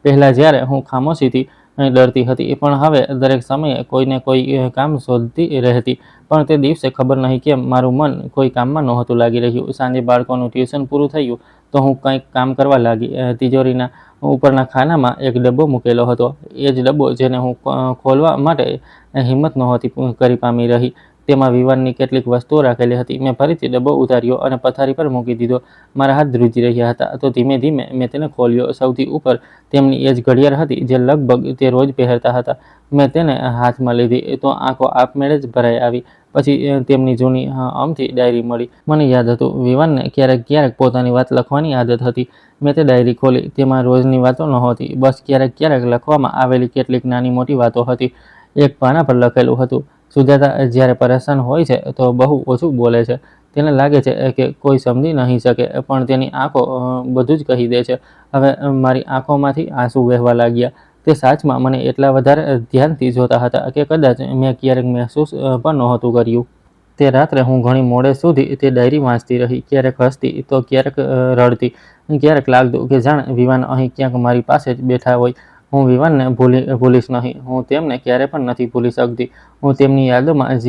પહેલાં જ્યારે હું ખામોશીથી ડરતી હતી, પણ હવે દરેક સમયે કોઈને કોઈ કામ શોધતી રહેતી. પણ તે દિવસે ખબર નહીં કેમ મારું મન કોઈ કામમાં નહોતું લાગી રહ્યું. સાંજે બાળકોનું ટ્યુશન પૂરું થયું તો હું કંઈક કામ કરવા લાગી. તિજોરીના ઉપરના ખાનામાં એક ડબ્બો મૂકેલો હતો. એ જ ડબ્બો જેને હું ખોલવા માટે હિંમત નહોતી કરી પામી રહી. તેમાં વિવાનની કેટલીક વસ્તુઓ રાખેલી હતી. મેં ફરીથી ડબ્બો ઉતાર્યો અને પથારી પર મૂકી દીધો. મારા હાથ ધ્રુજી રહ્યા હતા, તો ધીમે ધીમે મેં તેને ખોલ્યો. સૌથી ઉપર તેમની એ જ ઘડિયાળ હતી જે લગભગ તે રોજ પહેરતા હતા. મેં તેને હાથમાં લીધી તો આંખો આપમેળે જ ભરાઈ આવી. પછી તેમની જૂની અમથી ડાયરી મળી. મને યાદ હતું વિવાનને ક્યારેક ક્યારેક પોતાની વાત લખવાની આદત હતી. મેં તે ડાયરી ખોલી. તેમાં રોજની વાતો નહોતી, બસ ક્યારેક ક્યારેક લખવામાં આવેલી કેટલીક નાની મોટી વાતો હતી. એક પાના પર લખેલું હતું, સુજાતા જ્યારે પરેશાન હોય છે તો બહુ ઓછું બોલે છે. તેને લાગે છે કે કોઈ સમજી નહીં શકે, પણ તેની આંખો બધું જ કહી દે છે. હવે મારી આંખોમાંથી આંસુ વહેવા લાગ્યા. તે સાચમાં મને એટલા વધારે ધ્યાનથી જોતા હતા કે કદાચ મેં ક્યારેક મહેસૂસ પણ નહોતું કર્યું. તે રાત્રે હું ઘણી મોડે સુધી તે ડાયરી વાંચતી રહી. ક્યારેક હસતી તો ક્યારેક રડતી. ક્યારેક લાગતું કે જાણે વિવાન અહીં ક્યાંક મારી પાસે જ બેઠા હોય. હું વિવાનને ભૂલીશ નહીં. હું તેમને ક્યારે પણ નથી ભૂલી શકતી. હું તેમની યાદોમાં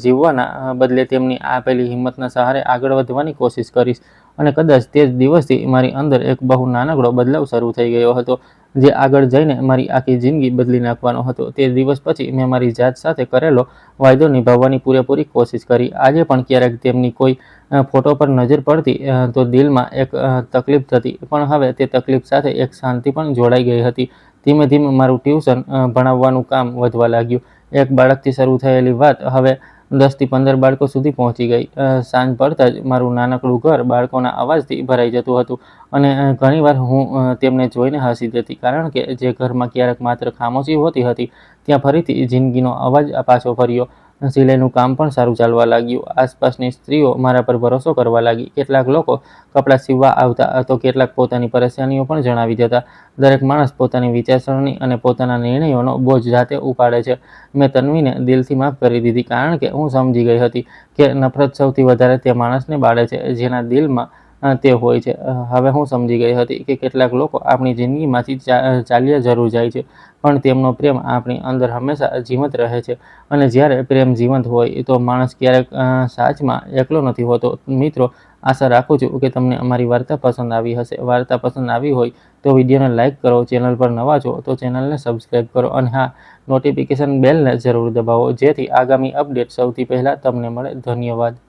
જીવવાના બદલે તેમની આપેલી હિંમતના સહારે આગળ વધવાની કોશિશ કરીશ. અને કદાચ તે જ દિવસથી મારી અંદર એક બહુ નાનકડો બદલાવ શરૂ થઈ ગયો હતો, જે આગળ જઈને મારી આખી જિંદગી બદલી નાખવાનો હતો. તે દિવસ પછી મેં મારી જાત સાથે કરેલો વાયદો નિભાવવાની પૂરેપૂરી કોશિશ કરી. આજે પણ ક્યારેક તેમની કોઈ ફોટો પર નજર પડતી તો દિલમાં એક તકલીફ થતી, પણ હવે તે તકલીફ સાથે એક શાંતિ પણ જોડાઈ ગઈ હતી. ધીમે ધીમે મારું ટ્યુશન ભણાવવાનું કામ વધવા લાગ્યું. એક બાળકથી શરૂ થયેલી વાત હવે 10થી 15 બાળકો સુધી પહોંચી ગઈ. સાંજ પડતા જ મારું નાનકડું ઘર બાળકોના અવાજથી ભરાઈ જતું હતું અને ઘણીવાર હું તેમને જોઈને હસી દેતી, કારણ કે જે ઘરમાં ક્યારેક માત્ર ખામોશી હોતી હતી, ત્યાં ફરીથી જિંદગીનો અવાજ પાછો ફર્યો. સિલાઈનું કામ પણ સારું ચાલવા લાગ્યું. આસપાસની સ્ત્રીઓ મારા પર ભરોસો કરવા લાગી. કેટલાક લોકો કપડાં સીવવા આવતા તો કેટલાક પોતાની પરેશાનીઓ પણ જણાવી જતા. દરેક માણસ પોતાની વિચારસરણી અને પોતાના નિર્ણયોનો બોજ જાતે ઉપાડે છે. મેં તન્વીને દિલથી માફ કરી દીધી, કારણ કે હું સમજી ગઈ હતી કે નફરત સૌથી વધારે તે માણસને બાળે છે જેના દિલમાં તે હોય છે. હવે હું સમજી ગઈ હતી કે કેટલાક લોકો આપણી જિંદગીમાંથી ચાલ્યા જરૂર જાય છે, પણ તેમનો પ્રેમ આપણી અંદર હંમેશા જીવંત રહે છે. અને જ્યારે પ્રેમ જીવંત હોય તો માણસ ક્યારેક સાચમાં એકલો નથી હોતો. મિત્રો, આશા રાખું છું કે તમને અમારી વાર્તા પસંદ આવી હશે. વાર્તા પસંદ આવી હોય તો વિડીયોને લાઇક કરો, ચેનલ પર નવા છો તો ચેનલને સબસ્ક્રાઈબ કરો અને હા, નોટિફિકેશન બેલને જરૂર દબાવો, જેથી આગામી અપડેટ સૌથી પહેલાં તમને મળે. ધન્યવાદ.